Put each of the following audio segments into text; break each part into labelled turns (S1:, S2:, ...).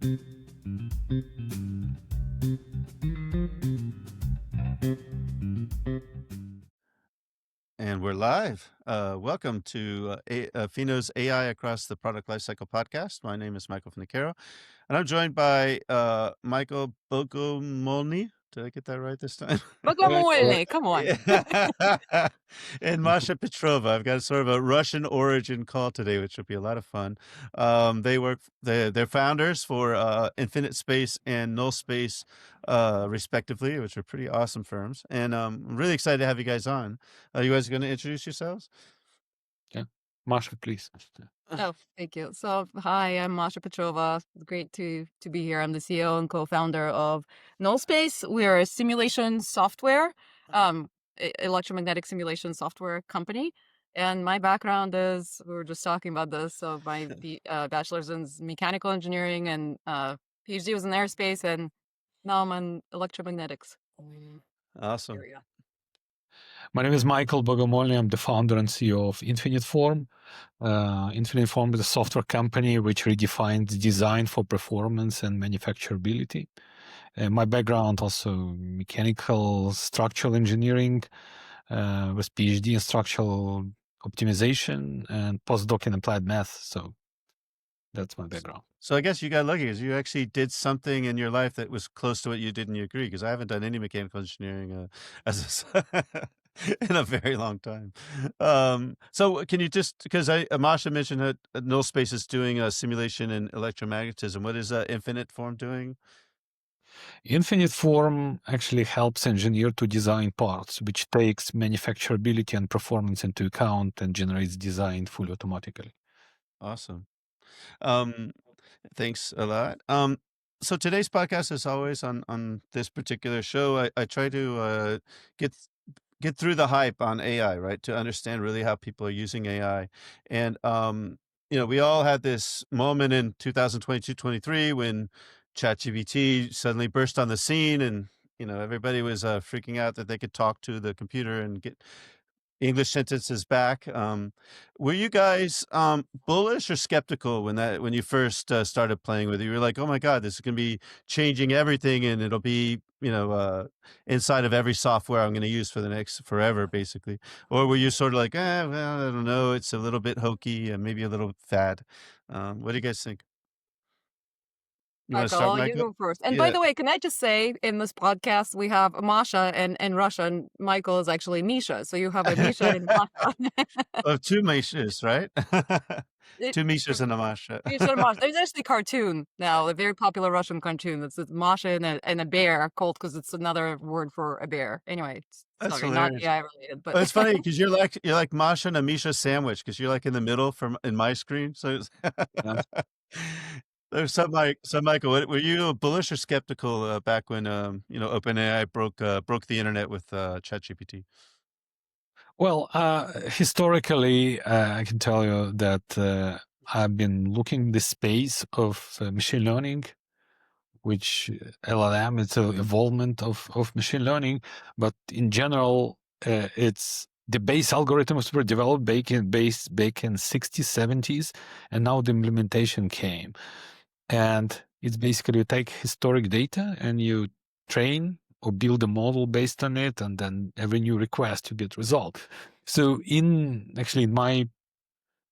S1: And we're live. Welcome to Fino's AI Across the Product Lifecycle podcast. My name is Michael Finicaro, and I'm joined by Michael Bogomolny. Did I get that right this time?
S2: Bogomolny, come on.
S1: And Masha Petrova. I've got sort of a Russian origin call today, which will be a lot of fun. They're founders for InfinitSpace and Nullspace, respectively, which are pretty awesome firms. And I'm really excited to have you guys on. You guys going to introduce yourselves?
S3: Yeah, Masha, please.
S2: Oh, thank you. So, hi, I'm Masha Petrova. It's great to be here. I'm the CEO and co-founder of Nullspace. We're a simulation software, electromagnetic simulation software company. And my background is, we were just talking about this, so my bachelor's in mechanical engineering and PhD was in aerospace, and now I'm in electromagnetics.
S1: Awesome.
S2: Area.
S3: My name is Michael Bogomolny. I'm the founder and CEO of InfinitForm. InfinitForm is a software company which redefines design for performance and manufacturability. My background also mechanical structural engineering with PhD in structural optimization and postdoc in applied math. So that's my background.
S1: So I guess you got lucky because you actually did something in your life that was close to what you did in your degree, because I haven't done any mechanical engineering in a very long time. So can you just, because Masha mentioned that Nullspace is doing a simulation in electromagnetism. What is InfinitForm doing?
S3: InfinitForm actually helps engineer to design parts, which takes manufacturability and performance into account and generates design fully automatically.
S1: Awesome. Thanks a lot. So today's podcast, as always, on this particular show, I try to get through the hype on AI, right? To understand really how people are using AI. And we all had this moment in 2022-23 when ChatGPT suddenly burst on the scene, and everybody was freaking out that they could talk to the computer and get English sentences back. Were you guys bullish or skeptical when you first started playing with it? You were like, "Oh my God, this is going to be changing everything, and it'll be inside of every software I'm going to use for the next forever, basically." Or were you sort of like, well, I don't know, it's a little bit hokey and maybe a little fad? What do you guys think? You want to start,
S2: Michael, you
S1: Michael?
S2: go first. And by the way, can I just say, in this podcast, we have Masha in Russia, and Michael is actually Misha. So you have a Misha and Masha.
S1: Oh, two Mishas, right? Two Mishas and a Masha.
S2: Misha and Masha. There's actually a cartoon now, a very popular Russian cartoon that's Masha and a bear, called because it's another word for a bear. Anyway,
S1: That's
S2: sorry, not
S1: hilarious.
S2: AI related, but
S1: It's funny because you're like Masha and a Misha sandwich, because you're like in the middle in my screen. So there's some Michael, were you bullish or skeptical back when OpenAI broke the internet with ChatGPT?
S3: Well, historically, I can tell you that I've been looking the space of machine learning, which LLM is an evolvement of machine learning, but in general, it's the base algorithms were developed back in 60s, 70s, and now the implementation came. And it's basically you take historic data and you train or build a model based on it, and then every new request you get result. So in my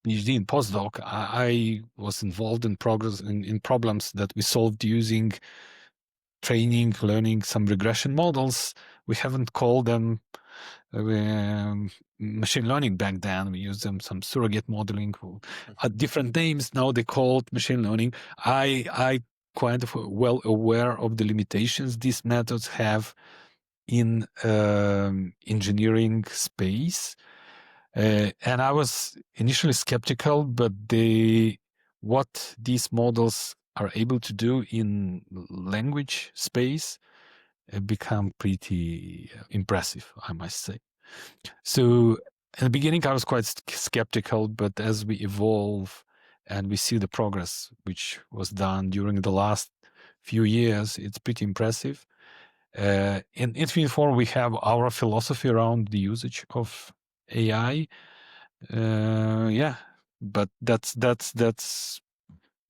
S3: PhD in postdoc, I was involved in problems that we solved using training, learning some regression models. We haven't called them machine learning back then. We used them some surrogate modeling, different names. Now they call it machine learning. I quite well aware of the limitations these methods have in engineering space. And I was initially skeptical, but what these models are able to do in language space become pretty impressive, I must say. So in the beginning, I was quite skeptical, but as we evolve and we see the progress which was done during the last few years, it's pretty impressive. In InfinitForm, we have our philosophy around the usage of AI. But that's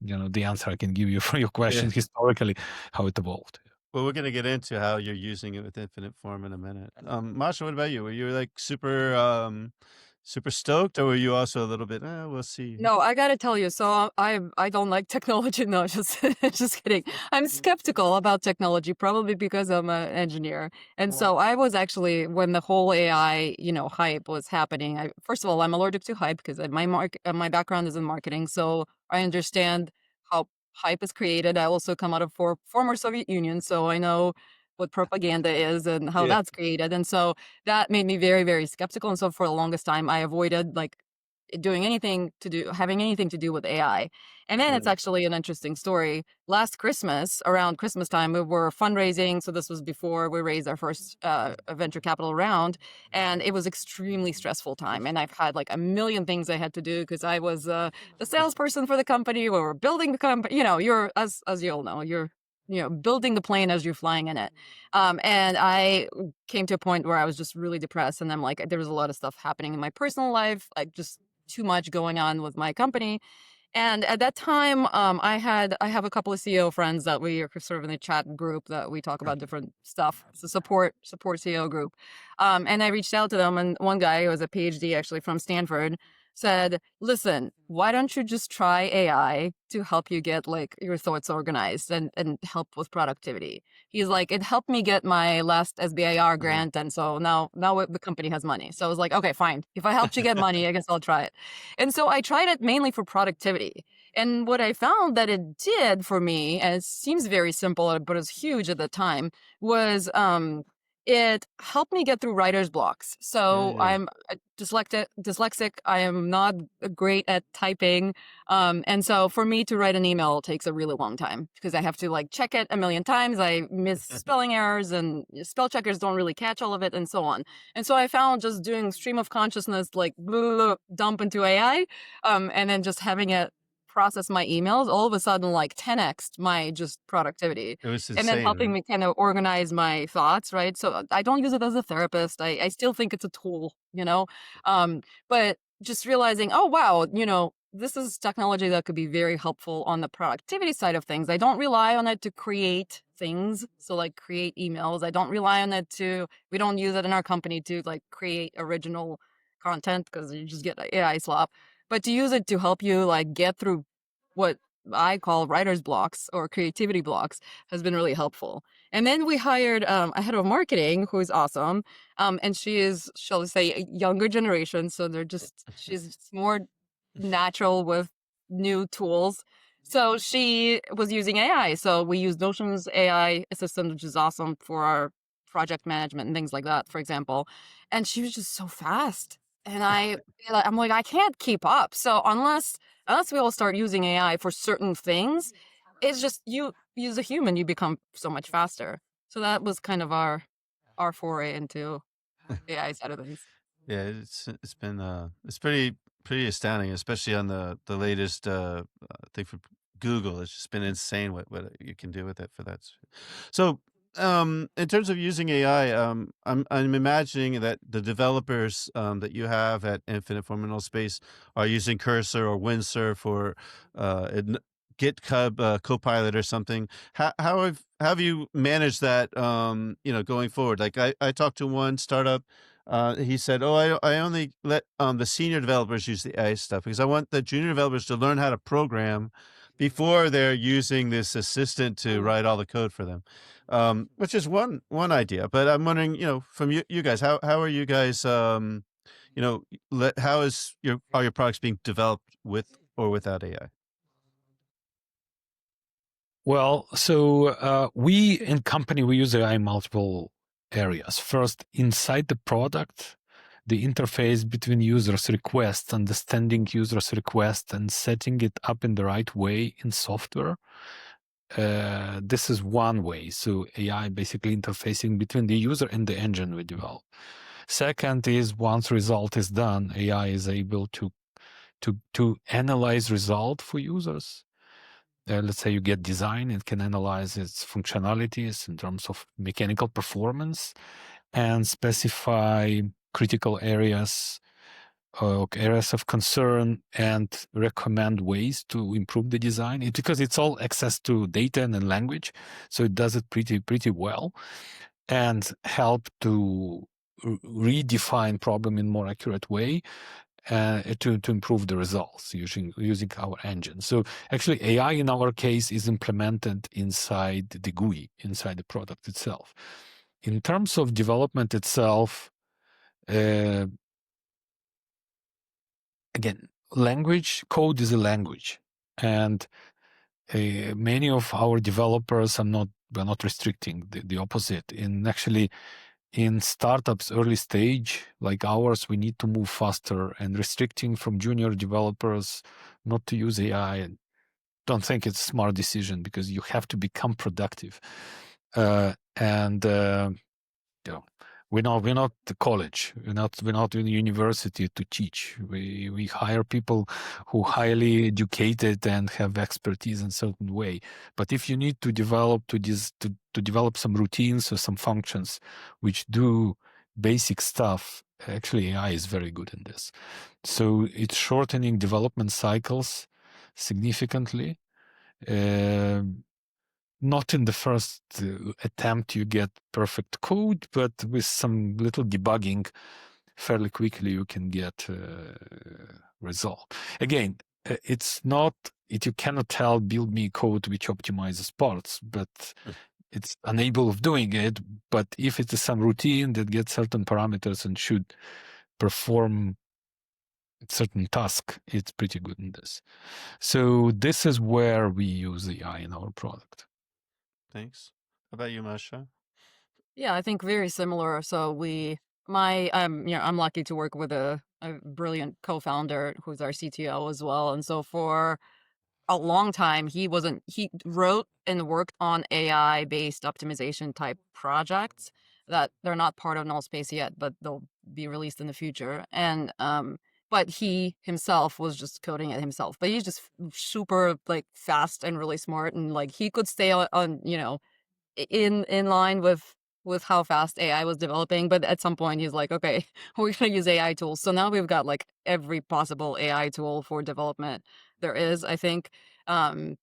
S3: the answer I can give you for your question historically, how it evolved.
S1: Well, we're gonna get into how you're using it with InfinitForm in a minute. Masha, what about you? Were you like super stoked, or were you also a little bit? We'll see.
S2: No, I gotta tell you. So I don't like technology. No, just just kidding. I'm skeptical about technology, probably because I'm an engineer. And so I was actually, when the whole AI, hype was happening. First of all, I'm allergic to hype because my background is in marketing, so I understand how hype is created. I also come out of former Soviet Union, so I know what propaganda is and how
S1: Yeah.
S2: that's created. And so that made me very, very skeptical. And so for the longest time, I avoided having anything to do with AI. And then it's actually an interesting story. Last Christmas, around Christmas time, we were fundraising. So this was before we raised our first venture capital round. And it was extremely stressful time. And I've had like a million things I had to do because I was the salesperson for the company. We were building the company. You're, as you all know, you're building the plane as you're flying in it. And I came to a point where I was just really depressed. And I'm like, there was a lot of stuff happening in my personal life, like just too much going on with my company. And at that time, I have a couple of CEO friends that we are sort of in a chat group that we talk about different stuff. It's a support CEO group. And I reached out to them, and one guy who was a PhD actually from Stanford said, "Listen, why don't you just try AI to help you get like your thoughts organized and help with productivity?" He's like, "It helped me get my last SBIR grant, and so now the company has money." So I was like, "Okay, fine. If I helped you get money, I guess I'll try it." And so I tried it mainly for productivity. And what I found that it did for me, and it seems very simple, but it was huge at the time, was it helped me get through writer's blocks. So I'm dyslexic. I am not great at typing. And so for me to write an email takes a really long time because I have to like check it a million times. I miss spelling errors and spell checkers don't really catch all of it and so on. And so I found just doing stream of consciousness, like dump into AI, and then just having it process my emails, all of a sudden like 10x my just productivity.
S1: It was
S2: And then
S1: insane,
S2: helping
S1: right?
S2: me kind of organize my thoughts, right? So I don't use it as a therapist. I still think it's a tool, but just realizing, oh, wow, this is technology that could be very helpful on the productivity side of things. I don't rely on it to create things. So like create emails. I don't rely on it we don't use it in our company to like create original content because you just get AI slop, but to use it to help you like get through what I call writer's blocks or creativity blocks has been really helpful. And then we hired a head of marketing who's awesome. And she is, shall we say, a younger generation. So she's more natural with new tools. So she was using AI. So we use Notion's AI assistant, which is awesome for our project management and things like that, for example. And she was just so fast. And I'm like, I can't keep up. So unless we all start using AI for certain things, it's just you as a human, you become so much faster. So that was kind of our foray into AI side of things.
S1: Yeah, it's been it's pretty astounding, especially on the latest thing for Google. It's just been insane what you can do with it for that. So, in terms of using AI, I'm imagining that the developers that you have at InfinitForm and Nullspace are using Cursor or Windsurf or GitHub Copilot or something. How have you managed that? Going forward. Like I talked to one startup. He said, "Oh, I only let the senior developers use the AI stuff because I want the junior developers to learn how to program before they're using this assistant to write all the code for them." Which is one idea. But I'm wondering, from you guys, how are you guys, how are your products being developed with or without AI?
S3: Well, so we in company, we use AI in multiple areas. First, inside the product, the interface between users' requests, understanding users' requests, and setting it up in the right way in software. This is one way. So AI basically interfacing between the user and the engine we develop. Second is once result is done, AI is able to analyze result for users. Let's say you get design, it can analyze its functionalities in terms of mechanical performance and specify critical areas areas of concern and recommend ways to improve the design. Because it's all access to data and language, so it does it pretty well, and help to redefine problem in more accurate way, to improve the results using our engine. So actually AI in our case is implemented inside the GUI, inside the product itself. In terms of development itself, again, code is a language, and many of our developers we're not restricting, the opposite. In startups early stage like ours, we need to move faster, and restricting from junior developers not to use AI, I don't think it's a smart decision, because you have to become productive. We're not the college. We're not in the university to teach. We hire people who are highly educated and have expertise in a certain way. But if you need to develop develop some routines or some functions which do basic stuff, actually AI is very good in this. So it's shortening development cycles significantly. Not in the first attempt you get perfect code, but with some little debugging, fairly quickly you can get result. Again, you cannot tell build me code which optimizes parts, but it's unable of doing it. But if it is some routine that gets certain parameters and should perform certain task, it's pretty good in this. So this is where we use AI in our product.
S1: Thanks. How about you, Masha?
S2: Yeah, I think very similar. So I'm lucky to work with a brilliant co-founder who's our CTO as well. And so for a long time, he wrote and worked on AI based optimization type projects that they're not part of Nullspace yet, but they'll be released in the future. And but he himself was just coding it himself. But he's just super like fast and really smart, and like he could stay on in line with how fast AI was developing. But at some point he's like, okay, we're gonna use AI tools. So now we've got like every possible AI tool for development there is, I think. And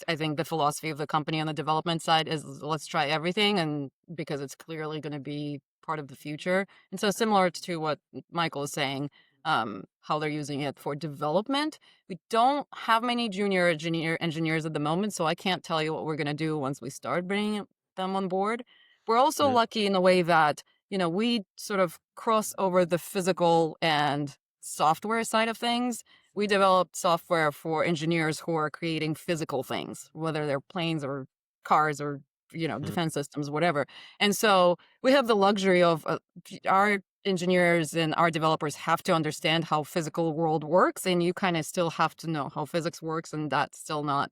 S2: I think the philosophy of the company on the development side is let's try everything, and because it's clearly going to be part of the future. And so similar to what Michael is saying, how they're using it for development. We don't have many junior engineers at the moment, so I can't tell you what we're going to do once we start bringing them on board. We're also
S1: Yeah.
S2: lucky in a way that, we sort of cross over the physical and software side of things. We developed software for engineers who are creating physical things, whether they're planes or cars or, defense systems, whatever. And so we have the luxury of our engineers and our developers have to understand how physical world works, and you kind of still have to know how physics works, and that's still not,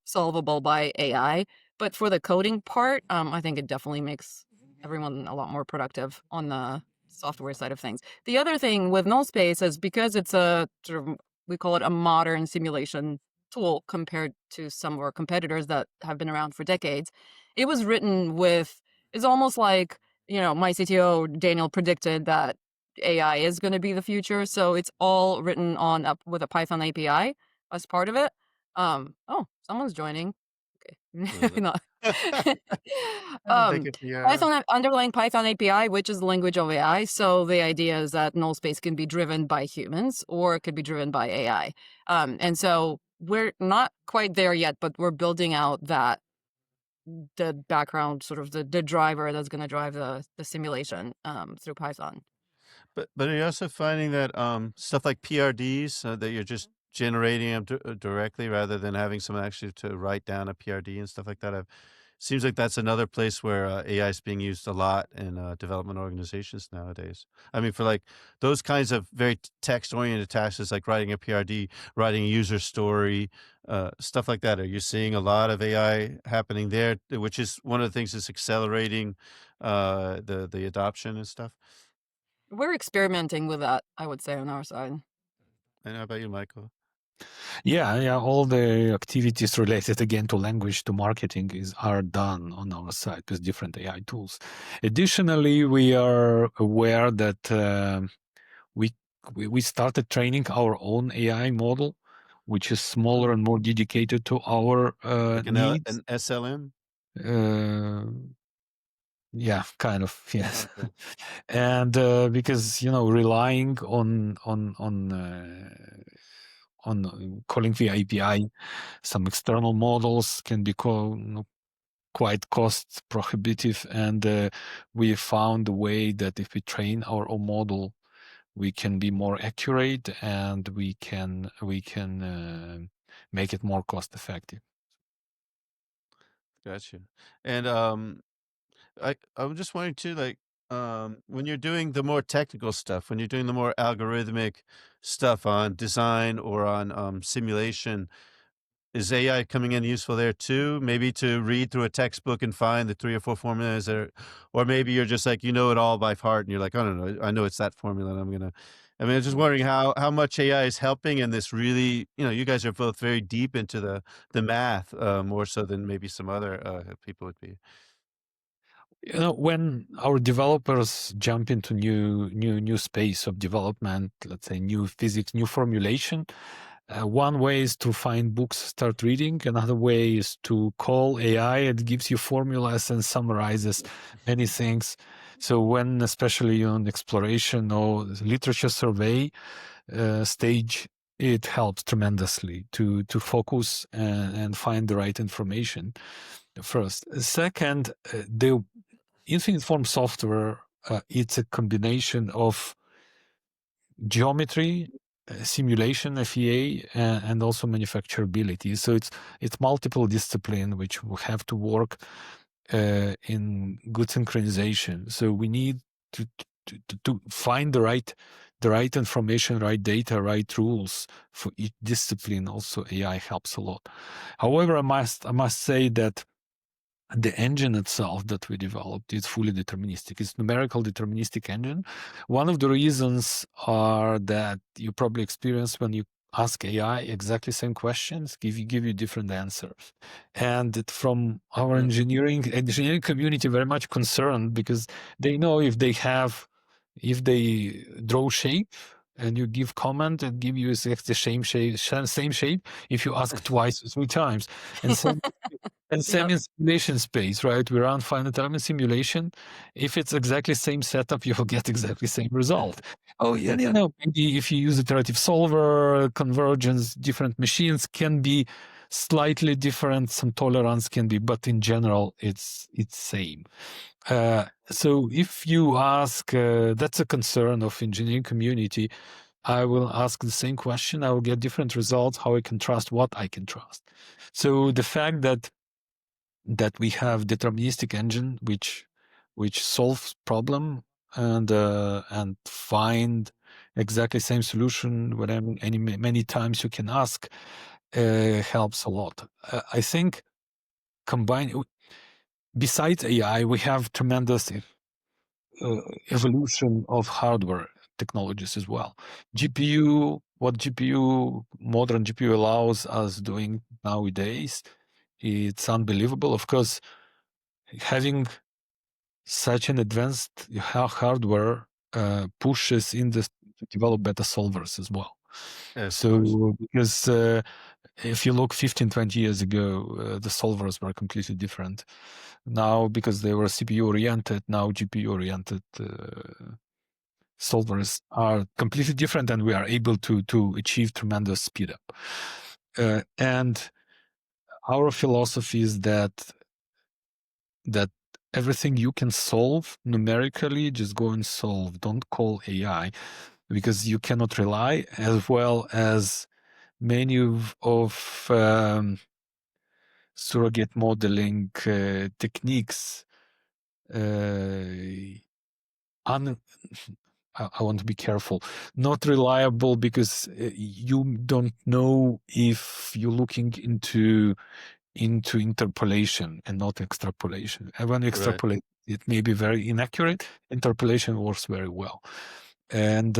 S2: solvable by AI. But for the coding part, I think it definitely makes everyone a lot more productive on the software side of things. The other thing with Nullspace is because it's a sort of, we call it a modern simulation tool compared to some of our competitors that have been around for decades. It was written it's almost like, my CTO, Daniel, predicted that AI is going to be the future. So it's all written with a Python API as part of it. Oh, someone's joining. Okay. Maybe not.
S1: Take it, yeah.
S2: Underlying Python API, which is the language of AI. So the idea is that Nullspace can be driven by humans or it could be driven by AI. And so we're not quite there yet, but we're building out the background, sort of the driver that's going to drive the simulation through Python.
S1: But are you also finding that stuff like PRDs that you're just generating them directly rather than having someone actually to write down a PRD and stuff like that? Seems like that's another place where AI is being used a lot in development organizations nowadays. I mean, for like those kinds of very text-oriented tasks, like writing a PRD, writing a user story, stuff like that. Are you seeing a lot of AI happening there, which is one of the things that's accelerating the adoption and stuff?
S2: We're experimenting with that, I would say, on our side.
S1: And how about you, Michael?
S3: Yeah. All the activities related again to language, to marketing are done on our side with different AI tools. Additionally, we are aware that we we started training our own AI model, which is smaller and more dedicated to our
S1: Like
S3: needs.
S1: an SLM?
S3: Yeah, kind of, yes.
S1: Okay.
S3: And because relying on calling the API, some external models can be quite cost prohibitive, and we found a way that if we train our own model, we can be more accurate and we can make it more cost effective.
S1: Gotcha. And I'm just wondering too, like, when you're doing the more technical stuff, when you're doing the more algorithmic stuff on design or on simulation, is AI coming in useful there too? Maybe to read through a textbook and find the 3 or 4 formulas, or maybe you're just like, you know it all by heart and you're like, "I don't know. I know it's that formula and I mean, I'm just wondering how much AI is helping in this really, you guys are both very deep into the math, more so than maybe some other people would be.
S3: When our developers jump into new space of development, let's say new physics, new formulation, one way is to find books, start reading. Another way is to call AI. It gives you formulas and summarizes many things. So when, especially on exploration or literature survey stage, it helps tremendously to focus and find the right information. First, second, the InfinitForm software, it's a combination of geometry, simulation, FEA, and also manufacturability. So it's multiple discipline which will have to work in good synchronization. So we need to find the right information, right data, right rules for each discipline. Also, AI helps a lot. However, I must say that the engine itself that we developed is fully deterministic. It's numerical deterministic engine. One of the reasons are that you probably experience when you ask AI exactly same questions, give you different answers. And from our engineering community, very much concerned because they know if they draw shape and you give comment and give you exactly the same shape if you ask twice or 3 times. And so and same
S2: Yep.
S3: in simulation space, right? We run finite element simulation. If it's exactly same setup, you'll get exactly same result. Oh, yeah, maybe if you use iterative solver, convergence, different machines can be slightly different. Some tolerance can be, but in general, it's same. So if you ask, that's a concern of engineering community. I will ask the same question. I will get different results. How I can trust what I can trust. So the fact that we have deterministic engine which solves problem and find exactly same solution whatever many times you can ask helps a lot. I think besides AI, we have tremendous evolution of hardware technologies as well. Modern GPU allows us doing nowadays, it's unbelievable. Of course, having such an advanced hardware pushes in to develop better solvers as well.
S1: Of
S3: So
S1: course.
S3: because if you look 15, 20 years ago, the solvers were completely different. Now, because they were CPU oriented, now GPU oriented solvers are completely different, and we are able to achieve tremendous speed up. And our philosophy is that everything you can solve numerically, just go and solve. Don't call AI, because you cannot rely, as well as many of surrogate modeling techniques. I want to be careful. Not reliable, because you don't know if you're looking into interpolation and not extrapolation. And when you extrapolate, it may be very inaccurate. Interpolation works very well. And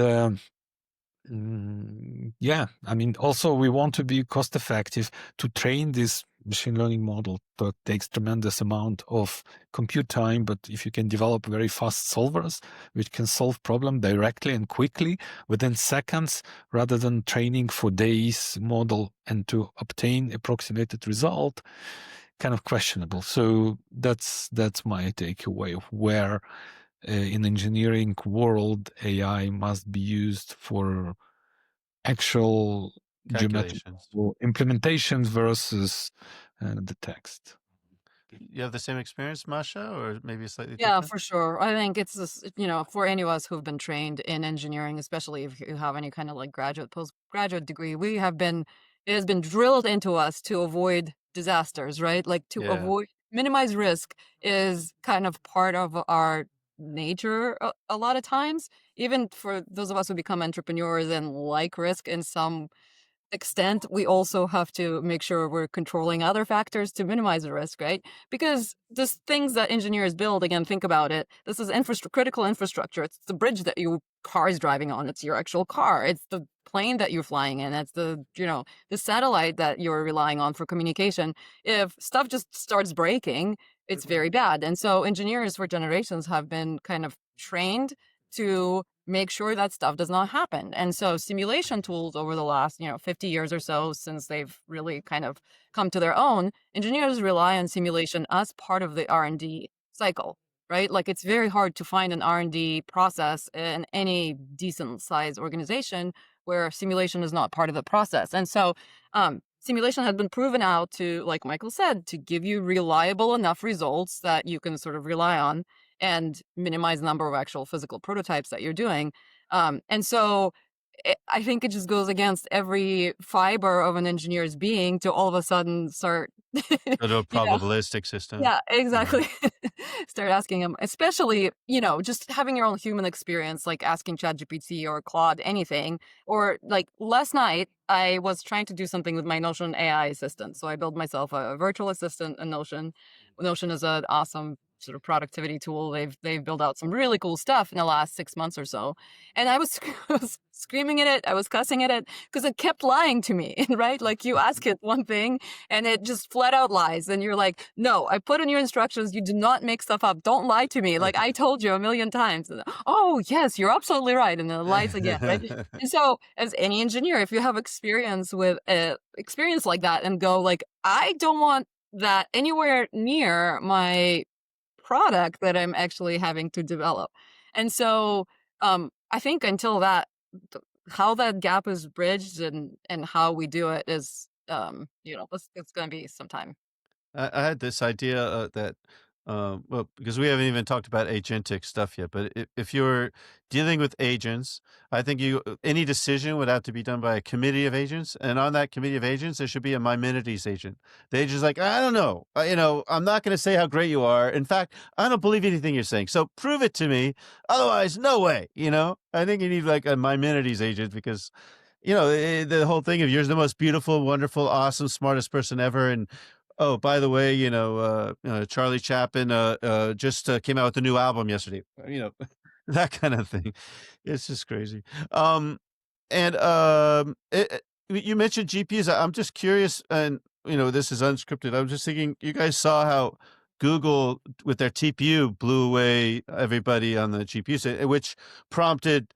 S3: yeah, I mean, also we want to be cost effective to train this machine learning model that takes tremendous amount of compute time, but if you can develop very fast solvers which can solve problem directly and quickly within seconds, rather than training for days model and to obtain approximated result, kind of questionable. So that's my takeaway of where in engineering world AI must be used for actual
S1: Calculations.
S3: geometrical implementations versus the text.
S1: You have the same experience, Masha, or maybe slightly
S2: Yeah,
S1: different?
S2: for sure. I think it's just, for any of us who've been trained in engineering, especially if you have any kind of like graduate, postgraduate degree, it has been drilled into us to avoid disasters, right? Like to
S1: Yeah,
S2: minimize risk is kind of part of our nature a lot of times, even for those of us who become entrepreneurs and like risk in some extent, we also have to make sure we're controlling other factors to minimize the risk, right? Because these things that engineers build, again, think about it. This is critical infrastructure. It's the bridge that your car is driving on. It's your actual car. It's the plane that you're flying in. It's the satellite that you're relying on for communication. If stuff just starts breaking, it's very bad. And so engineers for generations have been kind of trained to make sure that stuff does not happen. And so simulation tools over the last, 50 years or so, since they've really kind of come to their own, engineers rely on simulation as part of the R&D cycle, right? Like it's very hard to find an R&D process in any decent size organization where simulation is not part of the process. And so simulation has been proven out to, like Michael said, to give you reliable enough results that you can sort of rely on and minimize the number of actual physical prototypes that you're doing. And so I think it just goes against every fiber of an engineer's being to all of a sudden start,
S1: go to a
S2: you know,
S1: probabilistic system.
S2: yeah,
S1: Yeah.
S2: exactly. Start asking them, especially, just having your own human experience, like asking ChatGPT or Claude anything. Or like last night, I was trying to do something with my Notion AI assistant. So I built myself a virtual assistant in Notion. Notion is an awesome sort of productivity tool. They've built out some really cool stuff in the last 6 months or so. And I was, I was screaming at it. I was cussing at it because it kept lying to me, right? Like you ask it one thing and it just flat out lies. And you're like, no, I put in your instructions. You do not make stuff up. Don't lie to me. Like I told you a million times. Oh, yes, you're absolutely right. And then it lies again, right? And so as any engineer, if you have experience with experience like that and go like, I don't want that anywhere near my product that I'm actually having to develop. And so I think until how that gap is bridged and how we do it is it's going to be some time.
S1: I had this idea that, well, because we haven't even talked about agentic stuff yet, but if you're dealing with agents, I think any decision would have to be done by a committee of agents, and on that committee of agents, there should be a Maimonides agent. They just like, I don't know, I'm not going to say how great you are. In fact, I don't believe anything you're saying, so prove it to me. Otherwise, no way. I think you need like a Maimonides agent because the whole thing of you're the most beautiful, wonderful, awesome, smartest person ever. And oh, by the way, Charlie Chaplin just came out with a new album yesterday. That kind of thing. It's just crazy. And you mentioned GPUs. I'm just curious, and this is unscripted. I'm just thinking, you guys saw how Google with their TPU blew away everybody on the GPU, which prompted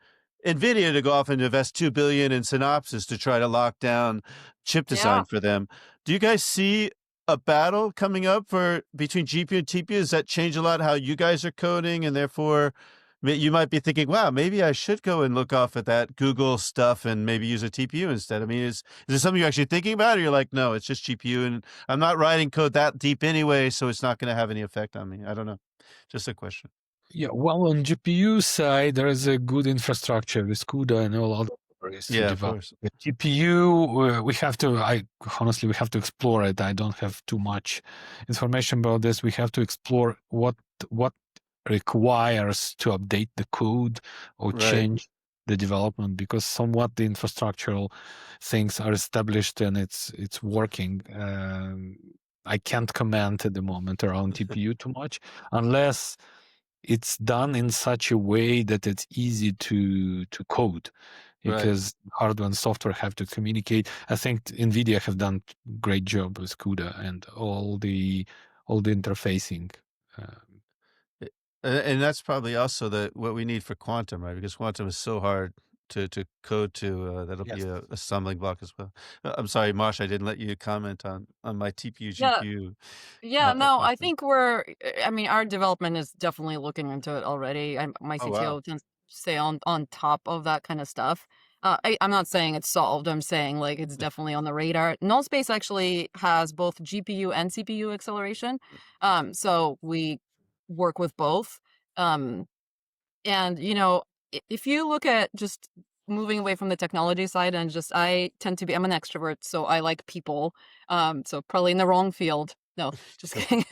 S1: NVIDIA to go off and invest $2 billion in Synopsys to try to lock down chip
S2: Yeah.
S1: design for them. Do you guys see a battle coming up between GPU and TPU? Does that change a lot how you guys are coding, and therefore you might be thinking, wow, maybe I should go and look off at that Google stuff and maybe use a TPU instead? I mean, is this something you're actually thinking about, or you're like, no, it's just GPU and I'm not writing code that deep anyway, so it's not going to have any effect on me? I don't know. Just a question.
S3: Yeah, well, on GPU side, there is a good infrastructure with CUDA and all other libraries to
S1: Yeah, of
S3: develop.
S1: course.
S3: The GPU, we have to explore it. I don't have too much information about this. We have to explore what requires to update the code or
S1: Right.
S3: change the development, because somewhat the infrastructural things are established and it's working. I can't comment at the moment around TPU too much, unless it's done in such a way that it's easy to code.
S1: Right.
S3: because hardware and software have to communicate. I think NVIDIA have done great job with CUDA and all the interfacing.
S1: A- and that's probably also what we need for quantum, right? Because quantum is so hard to code to. That'll be
S3: Yes.
S1: a stumbling block as well. I'm sorry, Marsh, I didn't let you comment on my TPU
S2: Yeah,
S1: GPU
S2: yeah, no, I
S1: question.
S2: think I mean, our development is definitely looking into it already. My
S1: Oh wow.
S2: CTO tends to stay on top of that kind of stuff. I'm not saying it's solved. I'm saying like it's definitely on the radar. Nullspace actually has both GPU and CPU acceleration. So we work with both. Um, and, if you look at just moving away from the technology side and I'm an extrovert, so I like people. So probably in the wrong field. No, just kidding.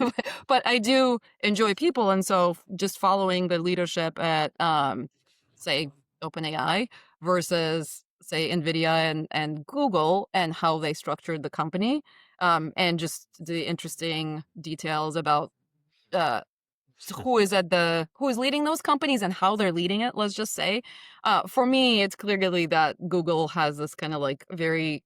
S2: But I do enjoy people. And so just following the leadership at, say, OpenAI versus, say, NVIDIA and Google and how they structured the company, and just the interesting details about, uh, who is leading those companies and how they're leading it, let's just say. For me, it's clearly that Google has this kind of like very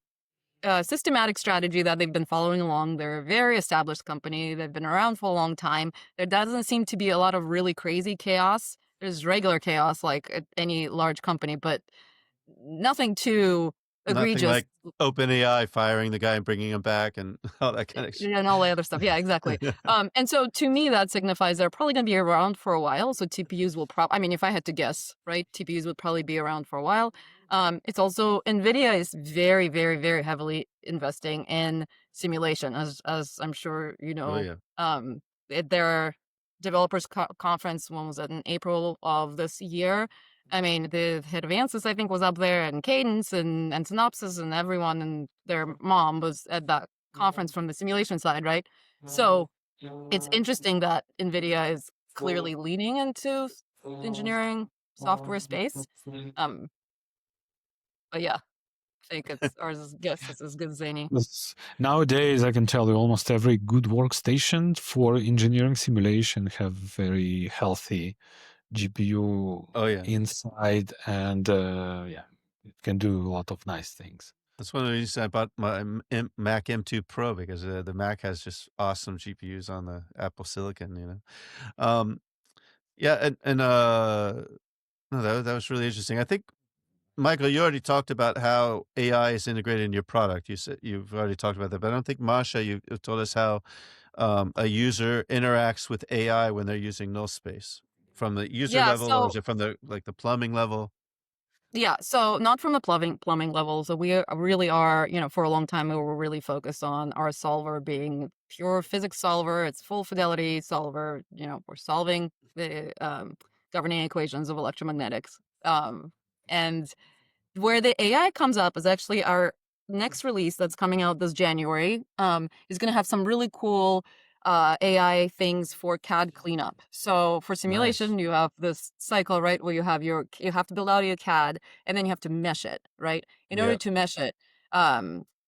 S2: systematic strategy that they've been following along. They're a very established company. They've been around for a long time. There doesn't seem to be a lot of really crazy chaos. There's regular chaos like at any large company, but nothing too
S1: Nothing
S2: egregious.
S1: like OpenAI firing the guy and bringing him back and all that kind of
S2: And all the other stuff. Yeah, exactly. And so to me, that signifies they're probably going to be around for a while. So TPUs will I mean, if I had to guess, right, TPUs would probably be around for a while. It's also NVIDIA is very, very, very heavily investing in simulation, as I'm sure you
S1: Oh
S2: know.
S1: yeah.
S2: At their developers conference, when was it, in April of this year? I mean, the head of Ansys, I think, was up there, and Cadence and Synopsys, and everyone and their mom was at that conference from the simulation side, right? So it's interesting that NVIDIA is clearly leaning into engineering software space. Um, but yeah, I think it's ours is guess is as good as any.
S3: Nowadays, I can tell you almost every good workstation for engineering simulation have very healthy GPU
S1: Oh yeah.
S3: inside, and yeah, it can do a lot of nice things.
S1: That's one of the reasons I bought my Mac M2 Pro, because the Mac has just awesome GPUs on the Apple Silicon. Um, yeah, and no, that was really interesting. I think, Michael, you already talked about how AI is integrated in your product. You said you've already talked about that, but I don't think, Masha, you told us how a user interacts with AI when they're using Nullspace, from the user
S2: Yeah,
S1: level, or is
S2: so
S1: it from the plumbing level?
S2: Yeah, so not from the plumbing level. So we really are, for a long time we were really focused on our solver being pure physics solver. It's full fidelity solver. We're solving the governing equations of electromagnetics. And where the AI comes up is actually our next release that's coming out this January. Is going to have some really cool AI things for CAD cleanup. So for
S1: Nice.
S2: simulation, you have this cycle, right, where you have to build out your CAD and then you have to mesh it, right? In order
S1: Yeah.
S2: to mesh it,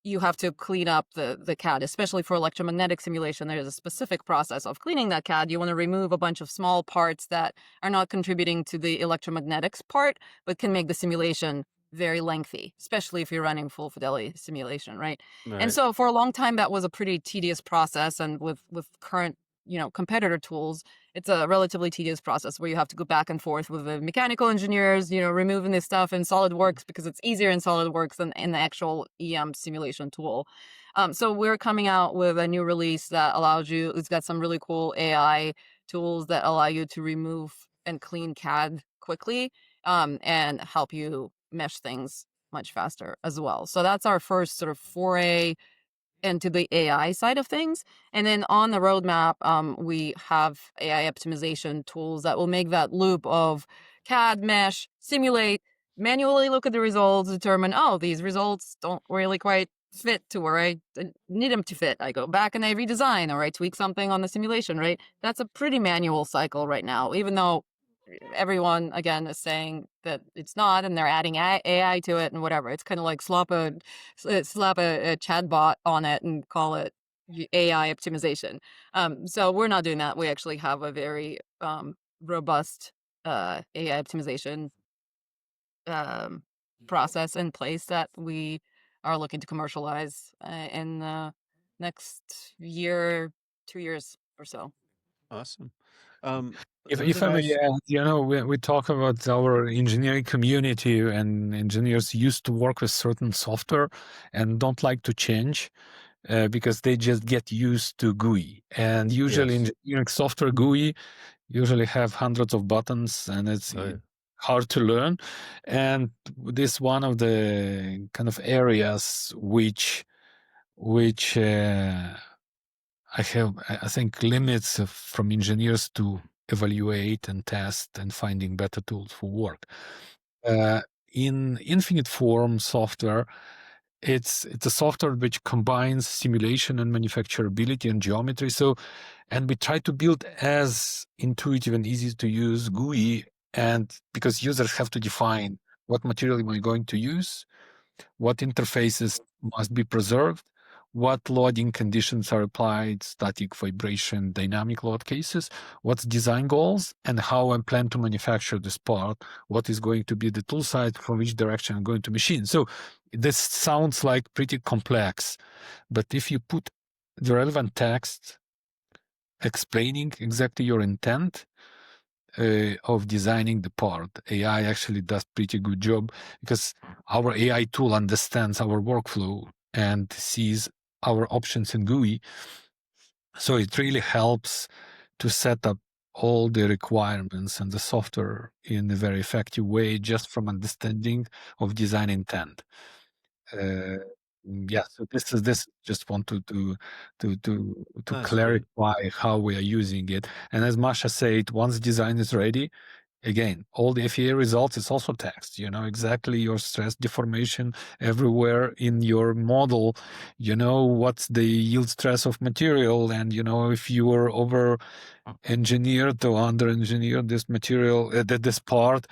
S2: you have to clean up the CAD, especially for electromagnetic simulation. There's a specific process of cleaning that CAD. You want to remove a bunch of small parts that are not contributing to the electromagnetics part, but can make the simulation very lengthy, especially if you're running full fidelity simulation, right? And
S1: Right.
S2: so for a long time, that was a pretty tedious process. And with current, competitor tools, it's a relatively tedious process where you have to go back and forth with the mechanical engineers, removing this stuff in SolidWorks because it's easier in SolidWorks than in the actual EM simulation tool. So we're coming out with a new release that it's got some really cool AI tools that allow you to remove and clean CAD quickly, and help you mesh things much faster as well. So that's our first sort of foray into the AI side of things. And then on the roadmap, we have AI optimization tools that will make that loop of CAD, mesh, simulate, manually look at the results, determine, oh, these results don't really quite fit to where I need them to fit. I go back and I redesign, or I tweak something on the simulation, right? That's a pretty manual cycle right now, even though everyone again is saying that it's not, and they're adding AI to it and whatever. It's kind of like slap a chat bot on it and call it AI optimization. So we're not doing that. We actually have a very robust AI optimization um, process in place that we are looking to commercialize in the next year, 2 years or so.
S1: Awesome.
S3: If I may
S1: Dinesh,
S3: add, we talk about our engineering community, and engineers used to work with certain software and don't like to change because they just get used to GUI. And usually
S1: yes.
S3: engineering software GUI usually have hundreds of buttons, and it's
S1: Oh, yeah.
S3: hard to learn. And this one of the kind of areas which I think limits from engineers to evaluate and test and finding better tools for work. In InfinitForm software, it's a software which combines simulation and manufacturability and geometry. And we try to build as intuitive and easy to use GUI, and because users have to define what material am I going to use, what interfaces must be preserved, what loading conditions are applied, static, vibration, dynamic load cases, what's design goals, and how I plan to manufacture this part, what is going to be the tool site, from which direction I'm going to machine. So this sounds like pretty complex, but if you put the relevant text explaining exactly your intent, of designing the part, AI actually does pretty good job, because our AI tool understands our workflow and sees our options in GUI. So it really helps to set up all the requirements and the software in a very effective way, just from understanding of design intent. Yeah, so this just want to
S1: That's great.
S3: clarify how we are using it. And as Masha said, once design is ready, again, all the FEA results is also text. You know exactly your stress deformation everywhere in your model. You know what's the yield stress of material, and you know if you were over engineered or under engineered this material, this part,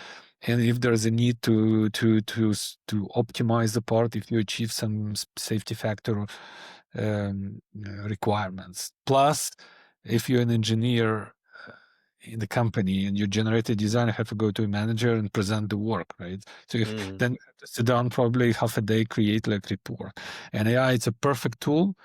S3: and if there's a need to optimize the part if you achieve some safety factor requirements. Plus, if you're an engineer in the company and you generate a design, you have to go to a manager and present the work, right? So then you have to sit down probably half a day, create like report. And AI, it's a perfect tool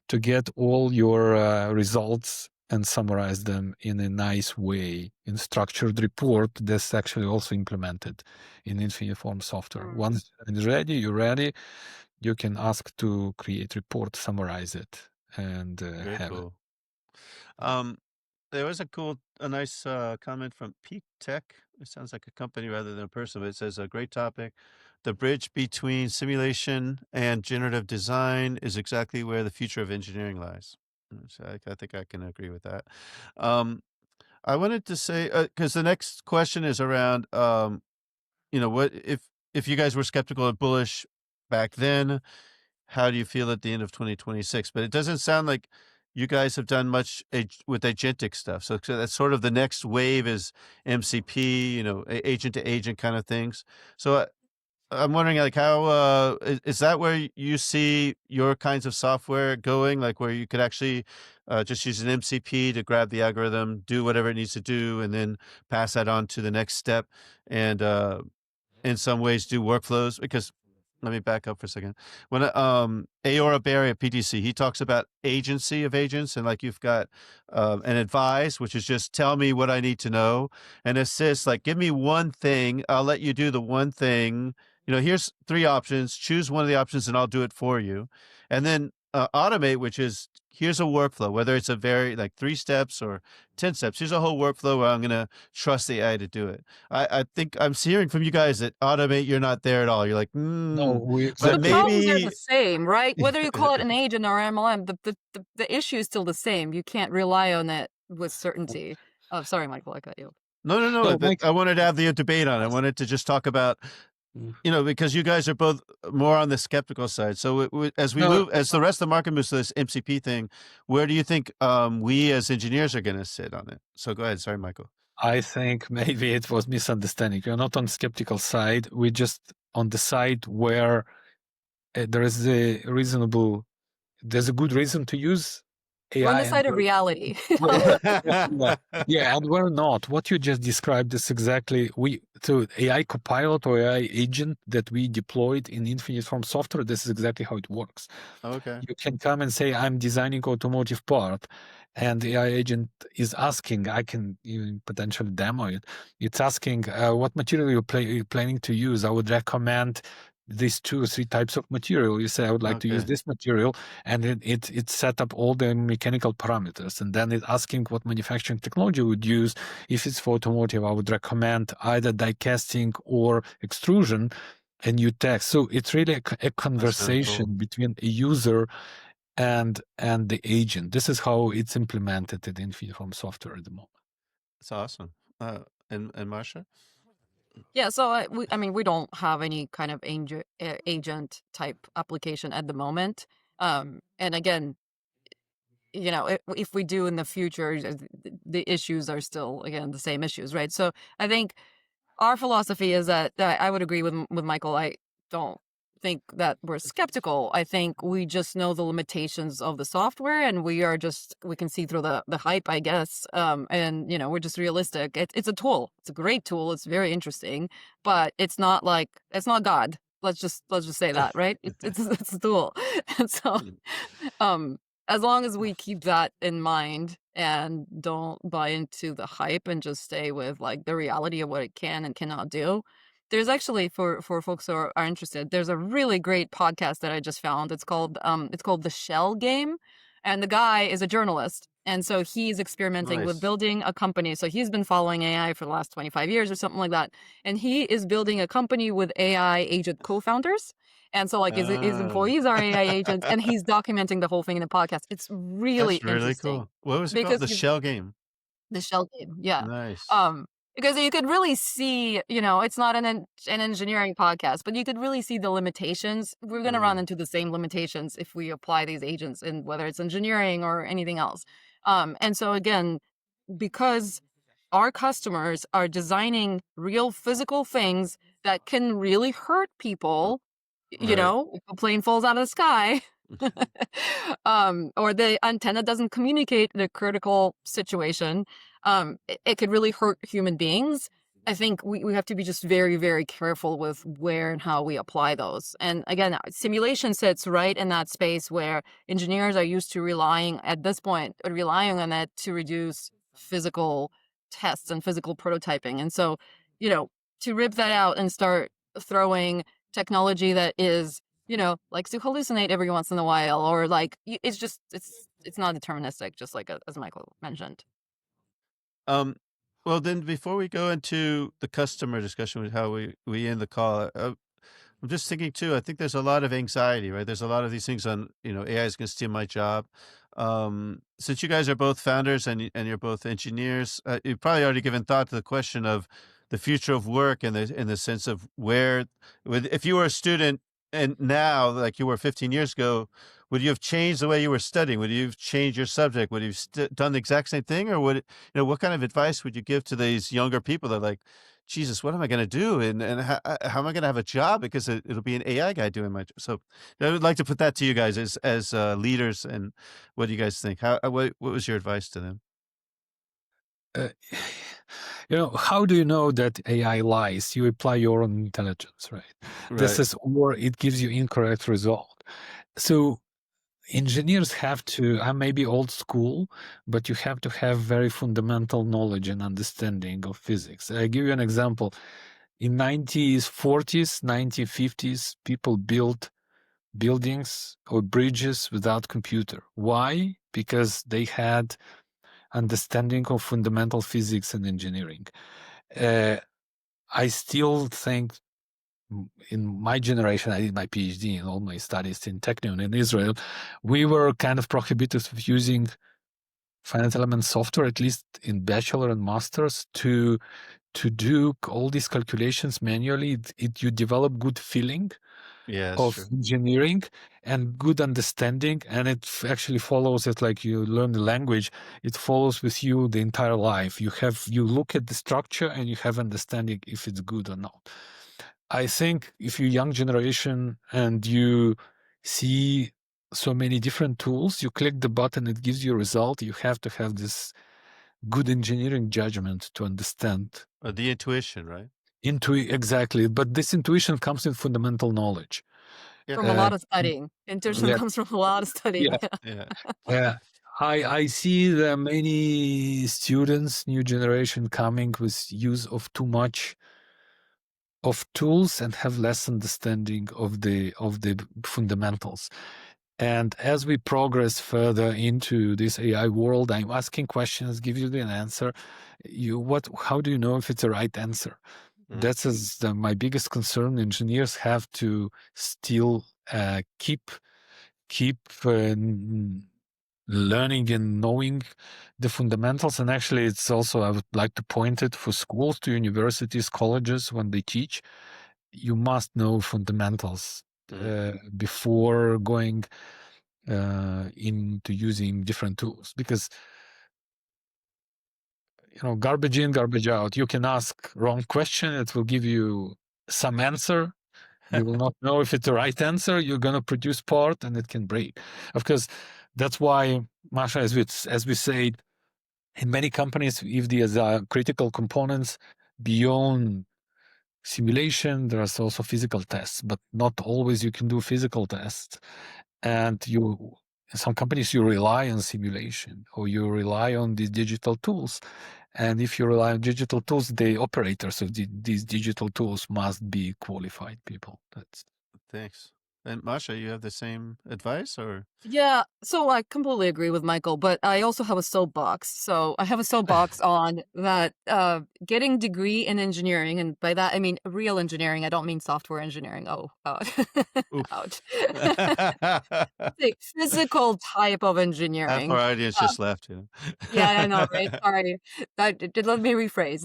S3: to get all your results and summarize them in a nice way in structured report that's actually also implemented in InfinitForm software. Once it's ready, you're ready, you can ask to create report, summarize it, and
S1: Very
S3: have
S1: cool. There was a nice comment from Peak Tech. It sounds like a company rather than a person, but it says a great topic. The bridge between simulation and generative design is exactly where the future of engineering lies. So I think I can agree with that. I wanted to say, because the next question is around, what if you guys were skeptical or bullish back then, how do you feel at the end of 2026? But it doesn't sound like you guys have done much with agentic stuff. So that's sort of the next wave is MCP, agent to agent kind of things. So I'm wondering, like, how is that where you see your kinds of software going? Like, where you could actually just use an MCP to grab the algorithm, do whatever it needs to do, and then pass that on to the next step, and in some ways do workflows. Because let me back up for a second. When Aora Barry at PTC, he talks about agency of agents, and like you've got an advise, which is just tell me what I need to know, and assist, like give me one thing, I'll let you do the one thing. Here's 3 options. Choose one of the options, and I'll do it for you. And then automate, which is here's a workflow, whether it's a very like 3 steps or 10 steps. Here's a whole workflow where I'm going to trust the AI to do it. I think I'm hearing from you guys that automate, you're not there at all. You're like,
S3: no, we
S2: Well, the
S1: but
S3: exactly
S2: problems are the
S1: maybe.
S2: same, right? Whether you call it an agent or MLM, the issue is still the same. You can't rely on it with certainty. Oh, sorry, Michael, I cut you.
S1: No.
S3: no,
S1: But
S3: Mike.
S1: I wanted to have the debate on it. I wanted to just talk about, because you guys are both more on the skeptical side. So as we
S3: No,
S1: move, as the rest of the market moves to this MCP thing, where do you think we as engineers are going to sit on it? So go ahead. Sorry, Michael.
S3: I think maybe it was misunderstanding. We're not on skeptical side. We're just on the side where there's a good reason to use
S2: We're on
S3: AI
S2: the
S3: and
S2: side of reality.
S3: yeah, and we're not. What you just described is exactly so AI Copilot or AI agent that we deployed in InfinitForm software. This is exactly how it works.
S1: Okay.
S3: You can come and say, I'm designing automotive part, and the AI agent is asking, I can even potentially demo it. It's asking, what material you're planning to use? I would recommend these 2 or 3 types of material. You say, I would like to use
S1: Okay.
S3: this material, and it set up all the mechanical parameters, and then it's asking what manufacturing technology would use. If it's for automotive, I would recommend either die casting or extrusion, and you text. So it's really a
S1: That's really
S3: conversation
S1: cool.
S3: between a user and the agent. This is how it's implemented in InfinitForm software at the moment.
S1: That's awesome. And Marsha?
S2: Yeah, so I mean, we don't have any kind of agent type application at the moment. And again, you know, if we do in the future, the issues are still, again, the same issues, right? So I think our philosophy is that I would agree with Michael. I don't think that we're skeptical. I think we just know the limitations of the software, and we can see through the hype, I guess. And you know, we're just realistic. It's a tool. It's a great tool. It's very interesting, but it's not God. Let's just say that, right? It's a tool, and so um, as long as we keep that in mind and don't buy into the hype and just stay with like the reality of what it can and cannot do. There's actually for folks who are interested, there's a really great podcast that I just found. It's called The Shell Game, and the guy is a journalist. And so he's experimenting with
S1: Nice.
S2: building a company. So he's been following AI for the last 25 years or something like that. And he is building a company with AI agent co-founders. And so like his
S1: Oh,
S2: employees are AI agents, and he's documenting the whole thing in the podcast. It's really
S1: that's really
S2: interesting
S1: cool. What was it called?
S2: because
S1: The Shell Game.
S2: the shell game, yeah.
S1: Nice.
S2: Um, because you could really see, you know, it's not an engineering podcast, but you could really see the limitations. We're going to run into the same limitations if we apply these agents in whether it's engineering or anything else. And so again, because our customers are designing real physical things that can really hurt people, you
S1: Right.
S2: know, if a plane falls out of the sky, or the antenna doesn't communicate in a critical situation, it could really hurt human beings. I think we have to be just very, very careful with where and how we apply those. And again, simulation sits right in that space where engineers are used to relying on it to reduce physical tests and physical prototyping. And so, you know, to rip that out and start throwing technology that is, you know, likes to hallucinate every once in a while, or like it's not deterministic, just like as Michael mentioned.
S1: Um, well, then before we go into the customer discussion with how we end the call, I'm just thinking too, I think there's a lot of anxiety, right? There's a lot of these things on, you know, AI is going to steal my job. Since you guys are both founders and you're both engineers, you've probably already given thought to the question of the future of work in the sense of if you were a student and now, like you were 15 years ago, would you have changed the way you were studying? Would you have changed your subject? Would you have done the exact same thing? Or what kind of advice would you give to these younger people that are like, Jesus, what am I going to do? And how am I going to have a job? Because it'll be an AI guy doing my job. So I would like to put that to you guys as leaders. And what do you guys think? What was your advice to them?
S3: Uh, you know, how do you know that AI lies? You apply your own intelligence, right? This
S1: Right.
S3: is, or it gives you incorrect result. So engineers have to, I may be old school, but you have to have very fundamental knowledge and understanding of physics. I give you an example. In 1940s, 1950s, people built buildings or bridges without computer. Why? Because they had understanding of fundamental physics and engineering. I still think in my generation, I did my PhD and all my studies in Technion in Israel, we were kind of prohibited of using finite element software, at least in bachelor and masters, to do all these calculations manually. You develop good feeling
S1: Yeah, that's
S3: of
S1: true.
S3: engineering and good understanding, and it actually follows it like you learn the language. It follows with you the entire life. You look at the structure and you have understanding if it's good or not. I think if you're young generation and you see so many different tools. You click the button, it gives you a result. You have to have this good engineering judgment to understand.
S1: The intuition, right?
S3: Exactly. But this intuition comes in fundamental knowledge.
S1: Yeah.
S2: From a lot of studying. Intuition
S3: Yeah.
S2: comes from a lot of studying.
S3: Yeah.
S1: Yeah.
S3: I see that many students, new generation coming with use of too much of tools and have less understanding of the fundamentals. And as we progress further into this AI world, I'm asking questions, give you an answer. How do you know if it's the right answer? That's my biggest concern. Engineers have to still keep learning and knowing the fundamentals. And actually, it's also, I would like to point it for schools, to universities, colleges, when they teach, you must know fundamentals before going into using different tools, because garbage in, garbage out. You can ask wrong question, it will give you some answer. You will not know if it's the right answer. You're going to produce part and it can break. Of course, that's why, Masha, as we said, in many companies, if there's critical components beyond simulation, there's also physical tests, but not always you can do physical tests. And in some companies, you rely on simulation or you rely on these digital tools. And if you rely on digital tools, the operators of these digital tools must be qualified people.
S1: Thanks. And Masha, you have the same advice, or?
S2: Yeah, so I completely agree with Michael, but I also have a soapbox. So I have a soapbox on that getting degree in engineering, and by that I mean real engineering. I don't mean software engineering. Oh, ouch. The physical type of
S1: Half
S2: engineering.
S1: our audience just left, you know.
S2: Yeah, I know, right? Sorry. Let me rephrase.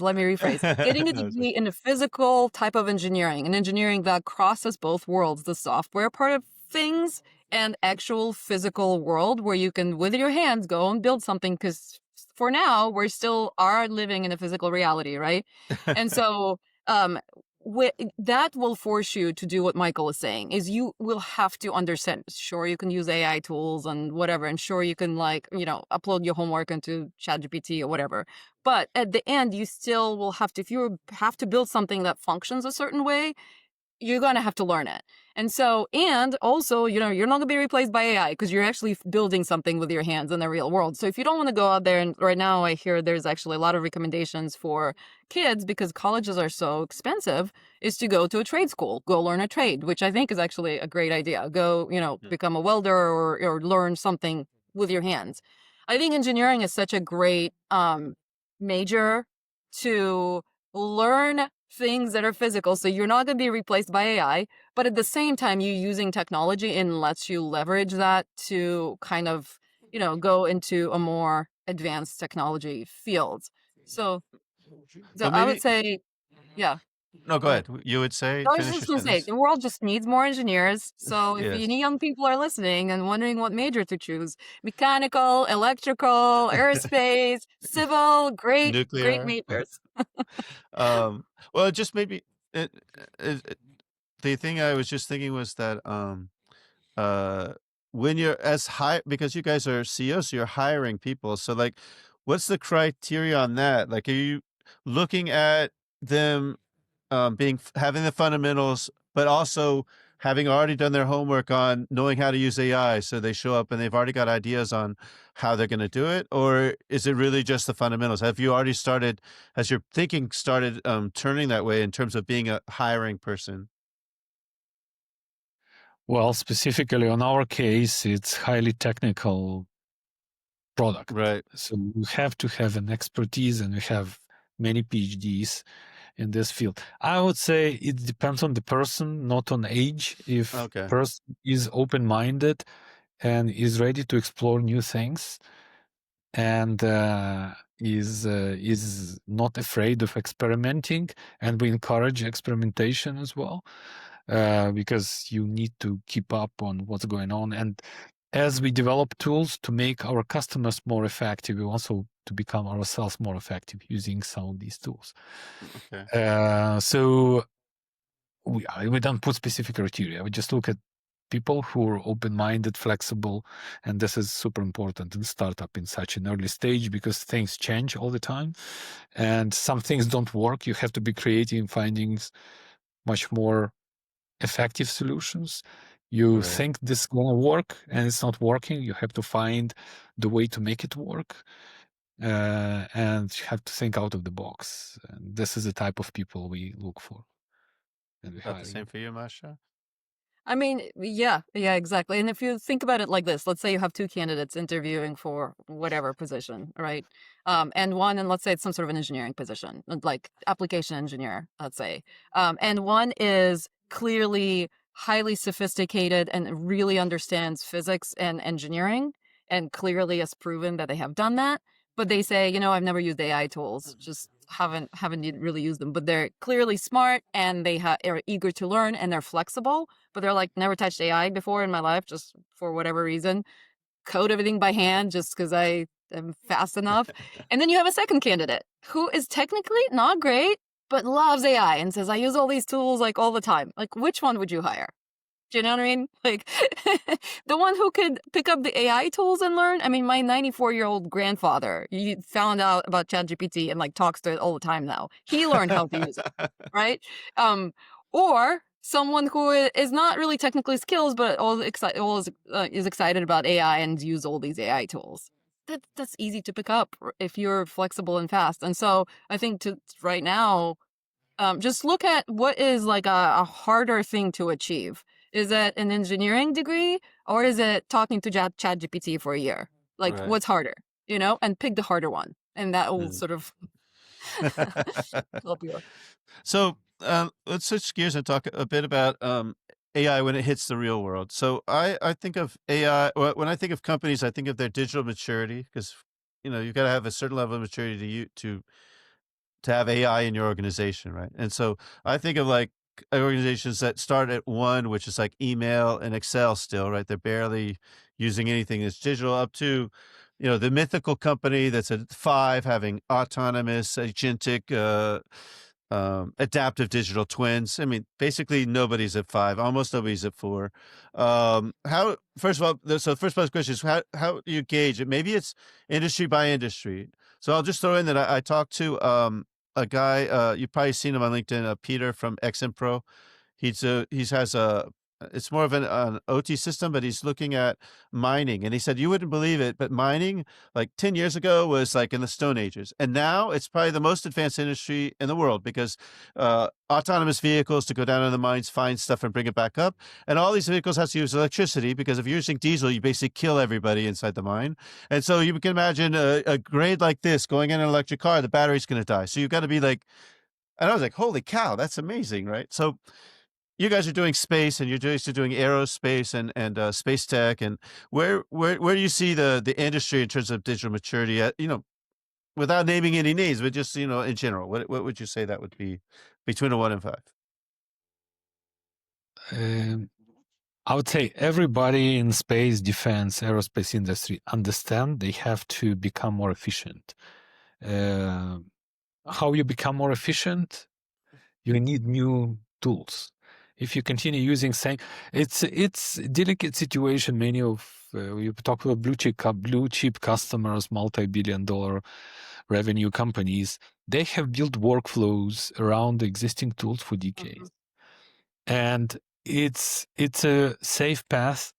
S2: Getting a
S1: No, it's
S2: degree in the physical type of engineering, an engineering that crosses both worlds, the software part of things and actual physical world where you can, with your hands, go and build something. Because for now, we still are living in a physical reality, right? And so, that will force you to do what Michael is saying, is you will have to understand. Sure, you can use AI tools and whatever, and sure, you can upload your homework into ChatGPT or whatever. But at the end, you still will have to, if you have to build something that functions a certain way, you're going to have to learn it. And so, and also, you're not going to be replaced by AI because you're actually building something with your hands in the real world. So if you don't want to go out there, and right now I hear there's actually a lot of recommendations for kids, because colleges are so expensive, is to go to a trade school, go learn a trade, which I think is actually a great idea. Go, become a welder or learn something with your hands. I think engineering is such a great major to learn things that are physical, so you're not going to be replaced by AI, but at the same time, you using technology and lets you leverage that to kind of, go into a more advanced technology field. So
S1: Well,
S2: I would
S1: maybe.
S2: say, yeah.
S1: No, go ahead. You would say,
S2: I was
S1: finish
S2: just
S1: your
S2: going to say,
S1: sentence.
S2: the world just needs more engineers. So if
S1: Yes.
S2: any young people are listening and wondering what major to choose, mechanical, electrical, aerospace, civil, great
S1: Nuclear.
S2: majors.
S1: Well, it just maybe the thing I was just thinking was that uh, when you're as high, because you guys are CEOs, so you're hiring people. So like, what's the criteria on that? Like, are you looking at them having the fundamentals, but also having already done their homework on knowing how to use AI, so they show up and they've already got ideas on how they're going to do it? Or is it really just the fundamentals? Have you already started, has your thinking started turning that way in terms of being a hiring person?
S3: Well, specifically on our case, it's highly technical product.
S1: Right.
S3: So you have to have an expertise, and we have many PhDs in this field. I would say it depends on the person, not on age. If
S1: Okay.
S3: person is open-minded and is ready to explore new things, and is not afraid of experimenting, and we encourage experimentation as well, because you need to keep up on what's going on. And as we develop tools to make our customers more effective, we also to become ourselves more effective using some of these tools.
S1: Okay.
S3: So we don't put specific criteria. We just look at people who are open-minded, flexible, and this is super important in startup in such an early stage because things change all the time, and some things don't work. You have to be creative in finding much more effective solutions. You
S1: Right.
S3: think this is going to work and it's not working. You have to find the way to make it work, and you have to think out of the box. And this is the type of people we look for and we
S1: About the
S3: hire.
S1: same for you, Masha?
S2: I mean, yeah, exactly. And if you think about it like this, let's say you have two candidates interviewing for whatever position, right? And let's say it's some sort of an engineering position, like application engineer, let's say. And one is clearly highly sophisticated and really understands physics and engineering, and clearly has proven that they have done that. But they say, I've never used AI tools, just haven't really used them. But they're clearly smart and they are eager to learn and they're flexible, but they're like, never touched AI before in my life, just for whatever reason. Code everything by hand just because I am fast enough. And then you have a second candidate who is technically not great, but loves AI and says, I use all these tools like all the time. Like, which one would you hire? Do you know what I mean? Like, the one who could pick up the AI tools and learn. I mean, my 94-year-old grandfather, he found out about ChatGPT and like talks to it all the time now. He learned how to use it, right? Or someone who is not really technically skilled, but is excited about AI and use all these AI tools. That's easy to pick up if you're flexible and fast. And so I think right now, just look at what is like a harder thing to achieve. Is it an engineering degree or is it talking to ChatGPT for a year? Like,
S1: Right.
S2: what's harder, and pick the harder one. And that will
S1: Mhm.
S2: sort of help you.
S1: So let's switch gears and talk a bit about AI when it hits the real world. So I think of AI, when I think of companies, I think of their digital maturity because, you've got to have a certain level of maturity to have AI in your organization, right? And so I think of like organizations that start at one, which is like email and Excel still, right? They're barely using anything that's digital, up to, the mythical company that's at 5 having autonomous, agentic, adaptive digital twins. I mean, basically nobody's at 5, almost nobody's at 4. How, first of all, so the first question is how do you gauge it? Maybe it's industry by industry. So I'll just throw in that I talked to a guy, you've probably seen him on LinkedIn, Peter from XMPro. He has it's more of an OT system, but he's looking at mining. And he said, you wouldn't believe it, but mining like 10 years ago was like in the Stone Ages. And now it's probably the most advanced industry in the world because autonomous vehicles to go down in the mines, find stuff and bring it back up. And all these vehicles have to use electricity because if you're using diesel, you basically kill everybody inside the mine. And so you can imagine a grade like this going in an electric car, the battery's going to die. So you've got to be like, and I was like, holy cow, that's amazing, right? So you guys are doing space and you're doing aerospace and space tech. And where do you see the industry in terms of digital maturity at, without naming any names, but just, in general, what would you say that would be between a 1 and 5?
S3: I would say everybody in space, defense, aerospace industry understand they have to become more efficient. How you become more efficient? You need new tools. If you continue using same, it's a delicate situation. Many of you talk about blue chip customers, multi-billion-dollar revenue companies. They have built workflows around the existing tools for decades, and it's a safe path.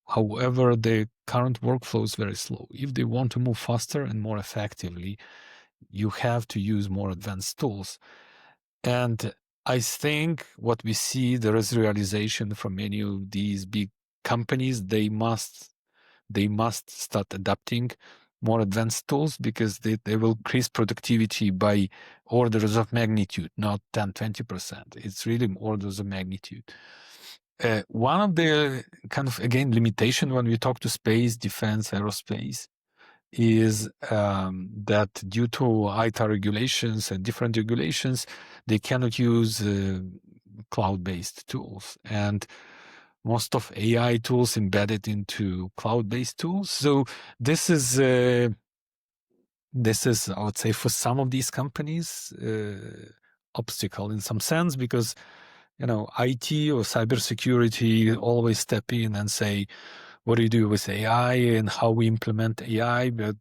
S3: However, the current workflow is very slow. If they want to move faster and more effectively, you have to use more advanced tools. And I think what we see, there is realization from many of these big companies, they must start adapting more advanced tools because they will increase productivity by orders of magnitude, not 10, 20%. It's really orders of magnitude. One of the kind of, again, limitation when we talk to space, defense, aerospace, is that due to ITAR regulations and different regulations, they cannot use cloud-based tools. And most of AI tools embedded into cloud-based tools. So this is, I would say, for some of these companies, obstacle in some sense, because IT or cybersecurity always step in and say, what do you do with AI and how we implement AI? But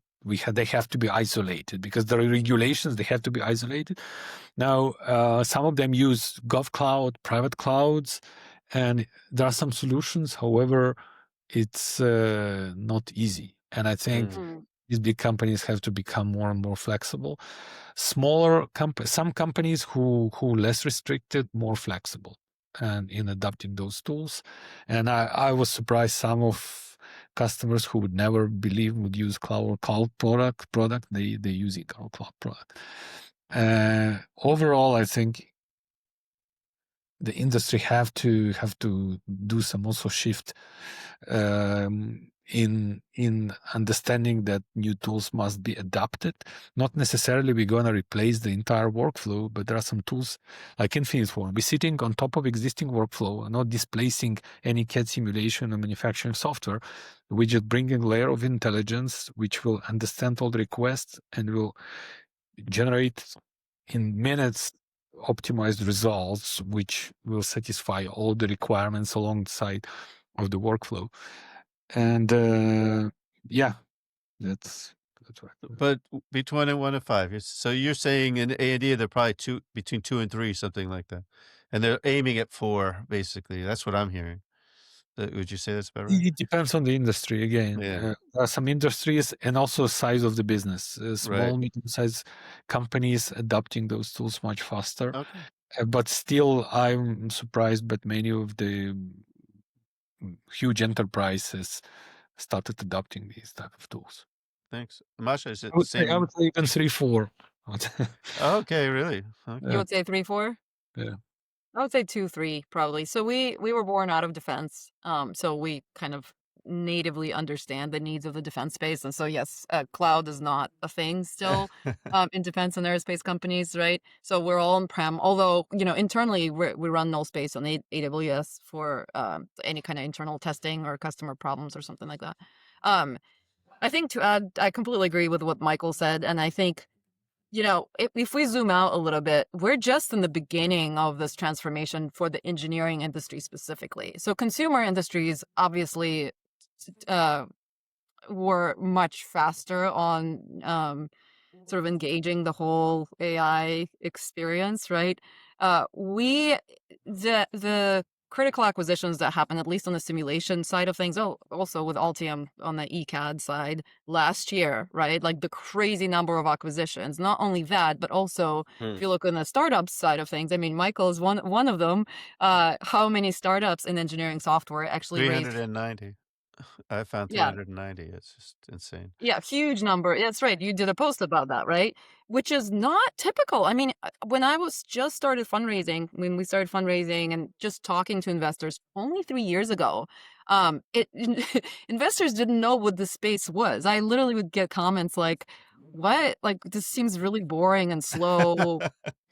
S3: they have to be isolated because there are regulations, they have to be isolated. Now, some of them use GovCloud, private clouds, and there are some solutions. However, it's not easy. And I think these big companies have to become more and more flexible. Smaller some companies who less restricted, more flexible, and in adapting those tools. And I was surprised some of customers who would never believe would use cloud product they using our cloud product. Overall, I think the industry have to do some also shift in understanding that new tools must be adapted. Not necessarily we're going to replace the entire workflow, but there are some tools like InfinitForm. We're sitting on top of existing workflow, not displacing any CAD simulation or manufacturing software. We're just bringing a layer of intelligence which will understand all the requests and will generate in minutes optimized results which will satisfy all the requirements alongside of the workflow. And that's right.
S1: But between 1 and 5, so you're saying in A&D they're probably between 2 and 3, something like that, and they're aiming at 4 basically. That's what I'm hearing. Would you say that's about right?
S3: It depends on the industry again.
S1: Yeah.
S3: There are some industries and also size of the business. Small,
S1: Right.
S3: medium-sized companies adopting those tools much faster.
S1: Okay.
S3: But still, I'm surprised, but many of the huge enterprises started adopting these type of tools.
S1: Thanks. Masha, is it
S3: I
S1: the
S3: would say
S1: same?
S3: even 3-4.
S1: Okay, really? Okay.
S2: You would say 3-4?
S3: Yeah.
S2: I would say 2-3 probably. So we were born out of defense, so we kind of natively understand the needs of the defense space, and so yes, cloud is not a thing still in defense and aerospace companies, right? So we're all on-prem, although internally we run Nullspace on AWS for any kind of internal testing or customer problems or something like that. I think to add, I completely agree with what Michael said, and I think if we zoom out a little bit, we're just in the beginning of this transformation for the engineering industry specifically. So consumer industries obviously were much faster on sort of engaging the whole AI experience, right? The critical acquisitions that happened, at least on the simulation side of things, also with Altium on the ECAD side last year, right? Like the crazy number of acquisitions. Not only that, but also if you look on the startup side of things, I mean, Michael is one of them. How many startups in engineering software actually raised?
S1: 390. I found
S2: Yeah,
S1: 390. It's just insane.
S2: Yeah, huge number. That's right. You did a post about that, right? Which is not typical. I mean, when I was just started fundraising, when we started fundraising and just talking to investors only 3 years ago, it investors didn't know what the space was. I literally would get comments like, "What? Like this seems really boring and slow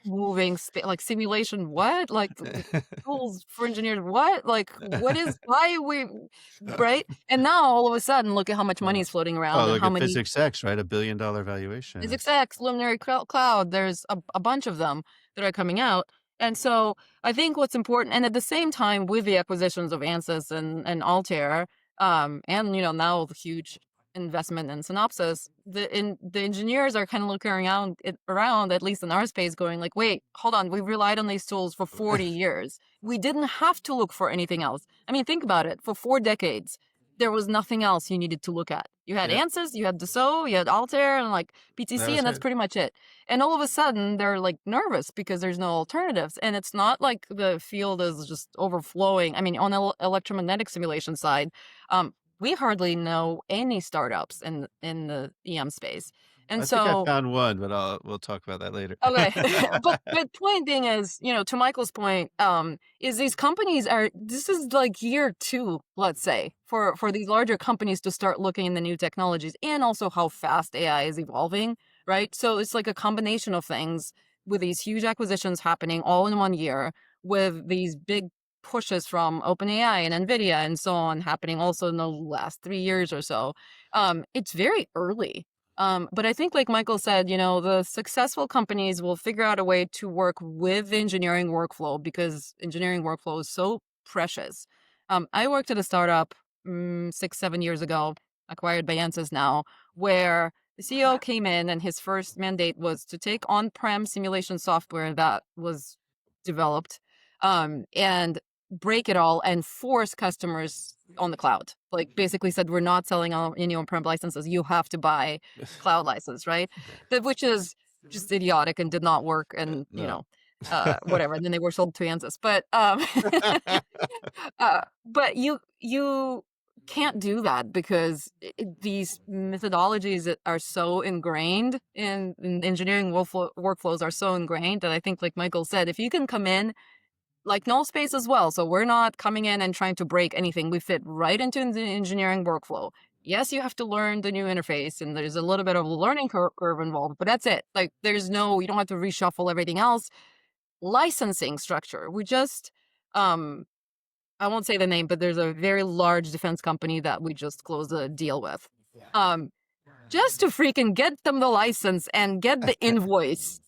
S2: moving like simulation. What? Like the tools for engineers. What? Like what is? Why we?" Right? And now all of a sudden, look at how much money is floating around and
S1: look
S2: how
S1: at
S2: many
S1: Physics X, right? $1 billion valuation.
S2: Physics X, Luminary Cloud. There's a bunch of them that are coming out. And so I think what's important, and at the same time with the acquisitions of Ansys and Altair, and now the huge investment in Synopsys, the engineers are kind of looking around at least in our space, going like, wait, hold on, we've relied on these tools for 40 years. We didn't have to look for anything else. I mean, think about it. For 4 decades, there was nothing else you needed to look at. You had
S1: Yep.
S2: Ansys, you had Dassault, you had Altair, and like
S1: That
S2: PTC,
S1: was
S2: and that's
S1: it.
S2: pretty much it. And all of a sudden, they're like nervous because there's no alternatives. And it's not like the field is just overflowing. I mean, on the electromagnetic simulation side, we hardly know any startups in the EM space. And
S1: I think I
S2: so
S1: found one, but we'll talk about that later.
S2: okay, but point being is, to Michael's point, is these companies this is like year 2, let's say, for these larger companies to start looking in the new technologies and also how fast AI is evolving, right? So it's like a combination of things with these huge acquisitions happening all in one year, with these big pushes from OpenAI and NVIDIA and so on happening also in the last 3 years or so. It's very early. But I think, like Michael said, the successful companies will figure out a way to work with the engineering workflow because engineering workflow is so precious. I worked at a startup 6-7 years ago, acquired by Ansys now, where the CEO came in and his first mandate was to take on-prem simulation software that was developed and break it all and force customers on the cloud. Like basically said, we're not selling any on-prem licenses. You have to buy cloud license, right? Which is just idiotic and did not work. And
S1: No.
S2: whatever. And then they were sold to Ansys. But but you can't do that because these methodologies that are so ingrained in engineering workflows are so ingrained that I think, like Michael said, if you can come in like Nullspace as well. So we're not coming in and trying to break anything. We fit right into the engineering workflow. Yes, you have to learn the new interface and there's a little bit of a learning curve involved, but that's it. Like you don't have to reshuffle everything else. Licensing structure. We just, I won't say the name, but there's a very large defense company that we just closed a deal with. Just to freaking get them the license and get the invoice,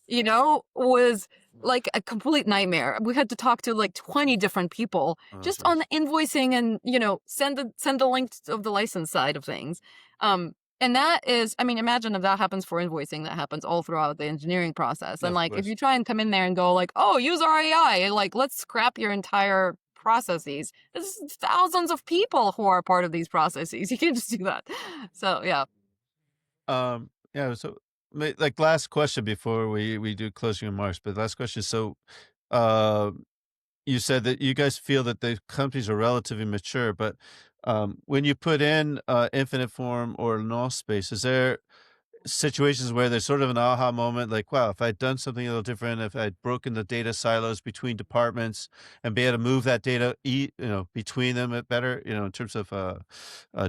S2: was like a complete nightmare. We had to talk to like 20 different people just on the invoicing and, send the link of the license side of things. And that is, imagine if that happens for invoicing, that happens all throughout the engineering process. And like, if you try and come in there and go like, oh, use our AI, like, let's scrap your entire processes. There's thousands of people who are part of these processes. You can't just do that. So, yeah.
S1: Yeah, so like last question before we do closing remarks, but last question. So, you said that you guys feel that the companies are relatively mature, but when you put in InfinitForm or Nullspace, is there situations where there's sort of an aha moment, like, wow, if I'd done something a little different, if I'd broken the data silos between departments and be able to move that data, between them better, in terms of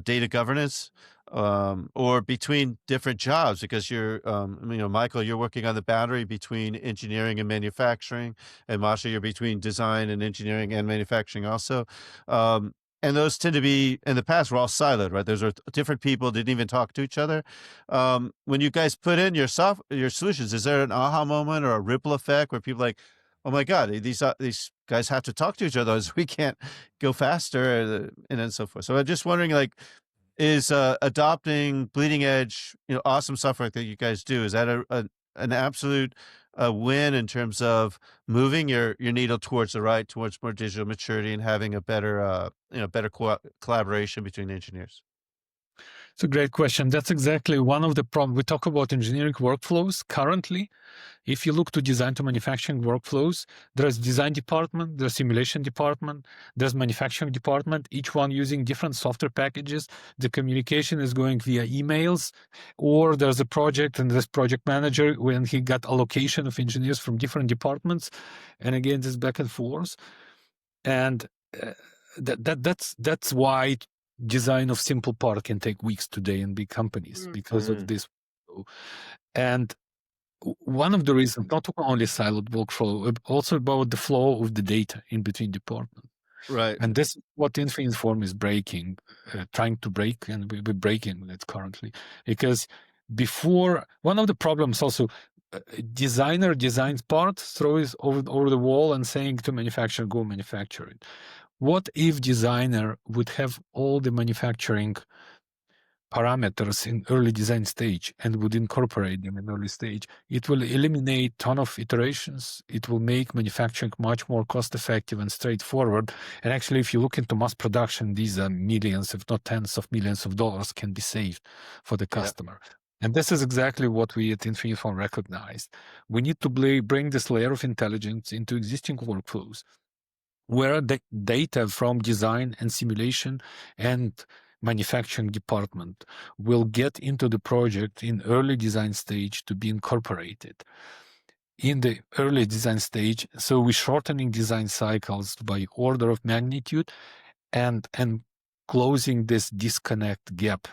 S1: data governance, or between different jobs, because Michael, you're working on the boundary between engineering and manufacturing, and Masha, you're between design and engineering and manufacturing also. And those tend to be, in the past, were all siloed, right? Those are different people, didn't even talk to each other. When you guys put in your solutions, is there an aha moment or a ripple effect where people are like, oh my God, these guys have to talk to each other, as we can't go faster, and then so forth. So I'm just wondering, like, is adopting bleeding edge, awesome software that you guys do, is that an absolute win in terms of moving your needle towards the right, towards more digital maturity and having a better collaboration between engineers?
S3: It's a great question. That's exactly one of the problems. We talk about engineering workflows currently. If you look to design to manufacturing workflows, there's design department, there's simulation department, there's manufacturing department, each one using different software packages. The communication is going via emails, or there's a project and this project manager, when he got allocation of engineers from different departments. And again, this back and forth. And that's why design of simple part can take weeks today in big companies because of this. And one of the reasons, not only siloed workflow, also about the flow of the data in between departments.
S1: Right.
S3: And this is what InfinitForm is breaking, trying to break, and we're breaking it currently. Because before, one of the problems also, designer designs part, throws over the wall and saying to manufacturer, go manufacture it. What if designer would have all the manufacturing parameters in early design stage and would incorporate them in early stage? It will eliminate ton of iterations. It will make manufacturing much more cost effective and straightforward. And actually, if you look into mass production, these are millions, if not tens of millions of dollars can be saved for the customer. Yeah. And this is exactly what we at InfinitForm recognized. We need to bring this layer of intelligence into existing workflows, where the data from design and simulation and manufacturing department will get into the project in early design stage to be incorporated in the early design stage. So we're shortening design cycles by order of magnitude and closing this disconnect gap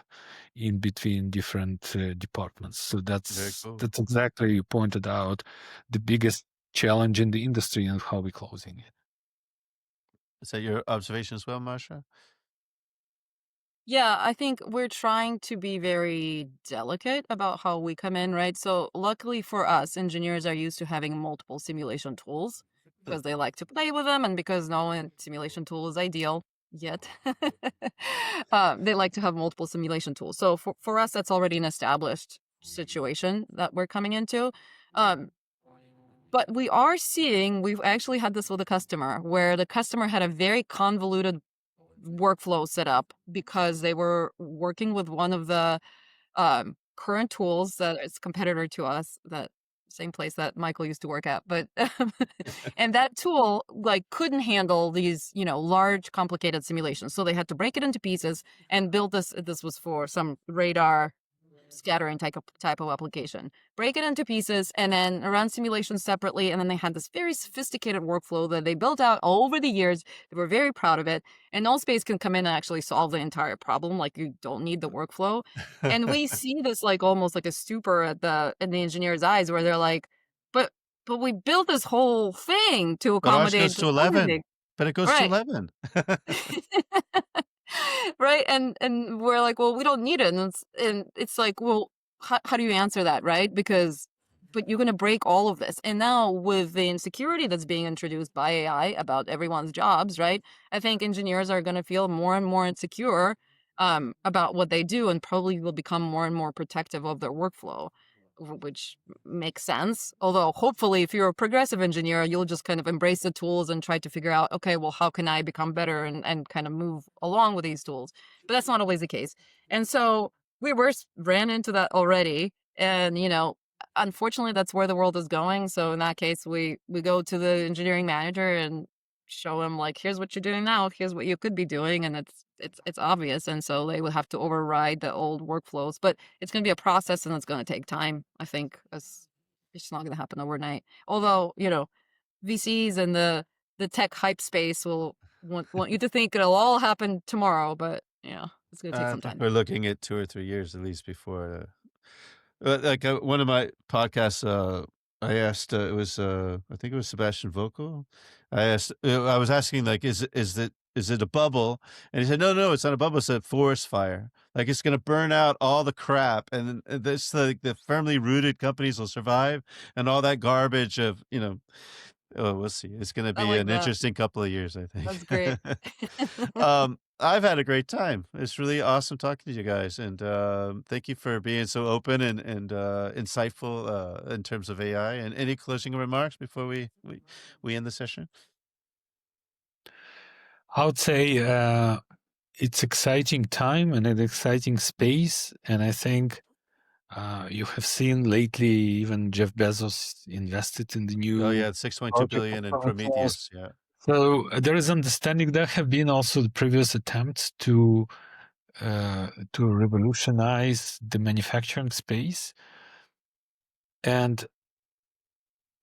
S3: in between different departments. So that's exactly, you pointed out, the biggest challenge in the industry and how we're closing it.
S1: Is that your observation as well, Masha?
S2: Yeah, I think we're trying to be very delicate about how we come in, right? So luckily for us, engineers are used to having multiple simulation tools
S1: Mm.
S2: because they like to play with them and because no simulation tool is ideal yet. They like to have multiple simulation tools. So for us, that's already an established situation that we're coming into. Um, but we are seeing, we've actually had this with a customer where the customer had a very convoluted workflow set up because they were working with one of the current tools that is competitor to us, that same place that Michael used to work at. But and that tool like couldn't handle these, large complicated simulations. So they had to break it into pieces and build this. This was for some radar scattering type of application. Break it into pieces and then run simulations separately. And then they had this very sophisticated workflow that they built out over the years. They were very proud of it. And Nullspace can come in and actually solve the entire problem. Like you don't need the workflow. And we see this like almost like a stupor in the engineer's eyes where they're like, but we built this whole thing to
S1: But ours
S2: accommodate
S1: goes
S2: this
S1: to 11.
S2: everything.
S1: But it goes to
S2: Right.
S1: 11.
S2: Right, and we're like, well, we don't need it, and it's like, well, how do you answer that, right? Because but you're going to break all of this, and now with the insecurity that's being introduced by AI about everyone's jobs, right? I think engineers are going to feel more and more insecure about what they do, and probably will become more and more protective of their workflow, which makes sense. Although hopefully if you're a progressive engineer, you'll just kind of embrace the tools and try to figure out, okay, well, how can I become better and kind of move along with these tools? But that's not always the case. And so ran into that already. And, unfortunately that's where the world is going. So in that case, we go to the engineering manager and show him like, here's what you're doing now, here's what you could be doing, and it's obvious. And so they would have to override the old workflows, but it's going to be a process and it's going to take time. I think it's not going to happen overnight, although VCs and the tech hype space will want you to think it'll all happen tomorrow, but it's going to take
S1: I
S2: some
S1: think
S2: time.
S1: we're looking at 2 or 3 years at least before. One of my podcasts, I asked. It was, I think it was Sebastian Vocal. I asked. I was asking, like, is it a bubble? And he said, no, it's not a bubble. It's a forest fire. Like it's going to burn out all the crap, and this like the firmly rooted companies will survive, and all that garbage of Oh, we'll see. It's going to
S2: I
S1: be
S2: like
S1: an
S2: that.
S1: interesting couple of years, I think.
S2: That's great.
S1: I've had a great time. It's really awesome talking to you guys, and thank you for being so open and insightful in terms of AI. And any closing remarks before we end the session?
S3: I would say it's exciting time and an exciting space, and I think you have seen lately even Jeff Bezos invested in the
S1: Oh
S3: new
S1: yeah, 6.2
S3: project of
S1: billion in
S3: Prometheus.
S1: Prometheus. Yeah.
S3: So there is understanding. There have been also the previous attempts to revolutionize the manufacturing space, and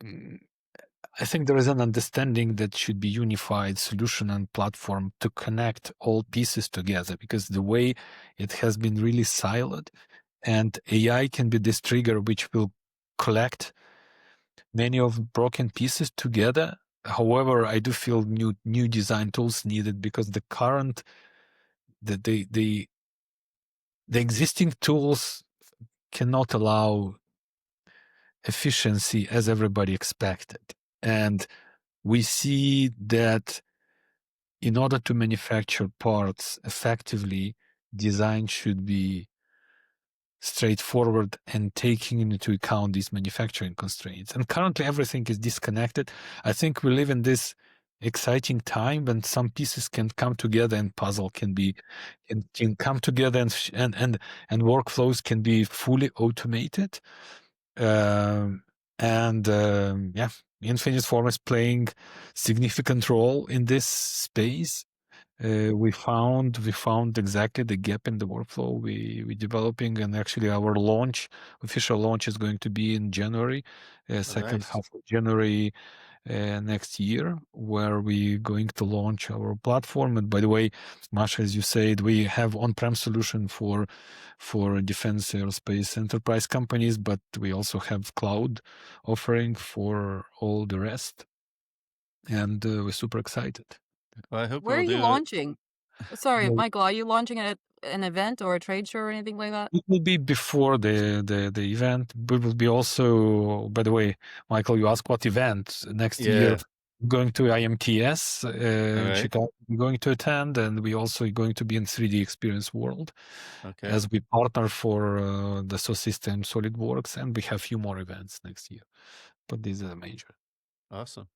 S3: I think there is an understanding that should be unified solution and platform to connect all pieces together, because the way it has been really siloed, and AI can be this trigger which will collect many of broken pieces together. However, I do feel new design tools needed, because the current the existing tools cannot allow efficiency as everybody expected. And we see that in order to manufacture parts effectively, design should be straightforward and taking into account these manufacturing constraints. And currently everything is disconnected. I think we live in this exciting time when some pieces can come together and puzzle can come together, and workflows can be fully automated. InfinitForm is playing significant role in this space. We found exactly the gap in the workflow we developing, and actually our official launch is going to be in January, second
S1: Nice.
S3: half of January next year, where we're going to launch our platform. And by the way, Masha, as you said, we have on-prem solution for defense, aerospace, enterprise companies, but we also have cloud offering for all the rest, and we're super excited.
S1: Well, I hope
S2: Where are
S1: we'll
S2: you
S1: do it.
S2: launching? Sorry,
S3: Well,
S2: Michael, are you launching it an event or a trade show or anything like that?
S3: It will be before the event. We will be also, by the way, Michael, you asked what event next year.
S1: Yeah.
S3: Going to IMTS
S1: All
S3: in
S1: right.
S3: Chicago, we're going to attend, and we also going to be in 3D Experience World
S1: Okay.
S3: as we partner for the System SolidWorks, and we have a few more events next year. But these are the major.
S1: Awesome.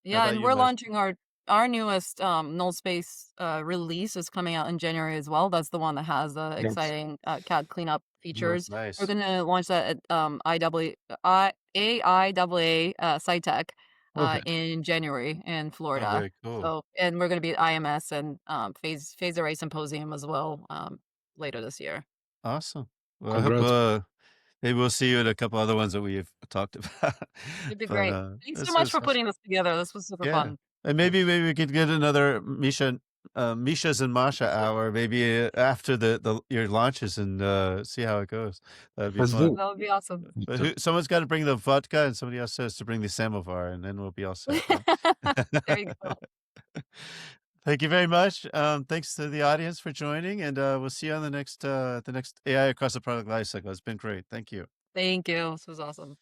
S1: How
S2: Yeah,
S1: about
S2: and
S1: you,
S2: we're
S1: Mash?
S2: launching our newest Nullspace release is coming out in January as well. That's the one that has the
S3: Yes.
S2: exciting CAD cleanup features. We're
S1: Nice.
S2: gonna launch that at AIAA SciTech
S3: Okay.
S2: in January in
S1: Oh,
S2: Florida.
S1: very cool.
S2: So, and we're gonna be at IMS and Phase Array Symposium as well later this year.
S1: Awesome. Well, I hope
S3: Congrats.
S1: maybe we'll see you at a couple other ones that we've talked about.
S2: It'd be
S1: But
S2: great. Thanks so
S1: this
S2: much
S1: was
S2: for putting this together. This was super
S1: yeah.
S2: fun.
S1: And maybe we could get another Misha's and Masha hour, maybe after your launches and see how it goes. That'd be
S3: Let's
S1: fun.
S3: do.
S2: That would be awesome.
S1: But someone's got to bring the vodka, and somebody else has to bring the samovar, and then we'll be all set. Right?
S2: There you go.
S1: Thank you very much. Thanks to the audience for joining, and we'll see you on the next AI across the product lifecycle. It's been great. Thank you.
S2: Thank you. This was awesome.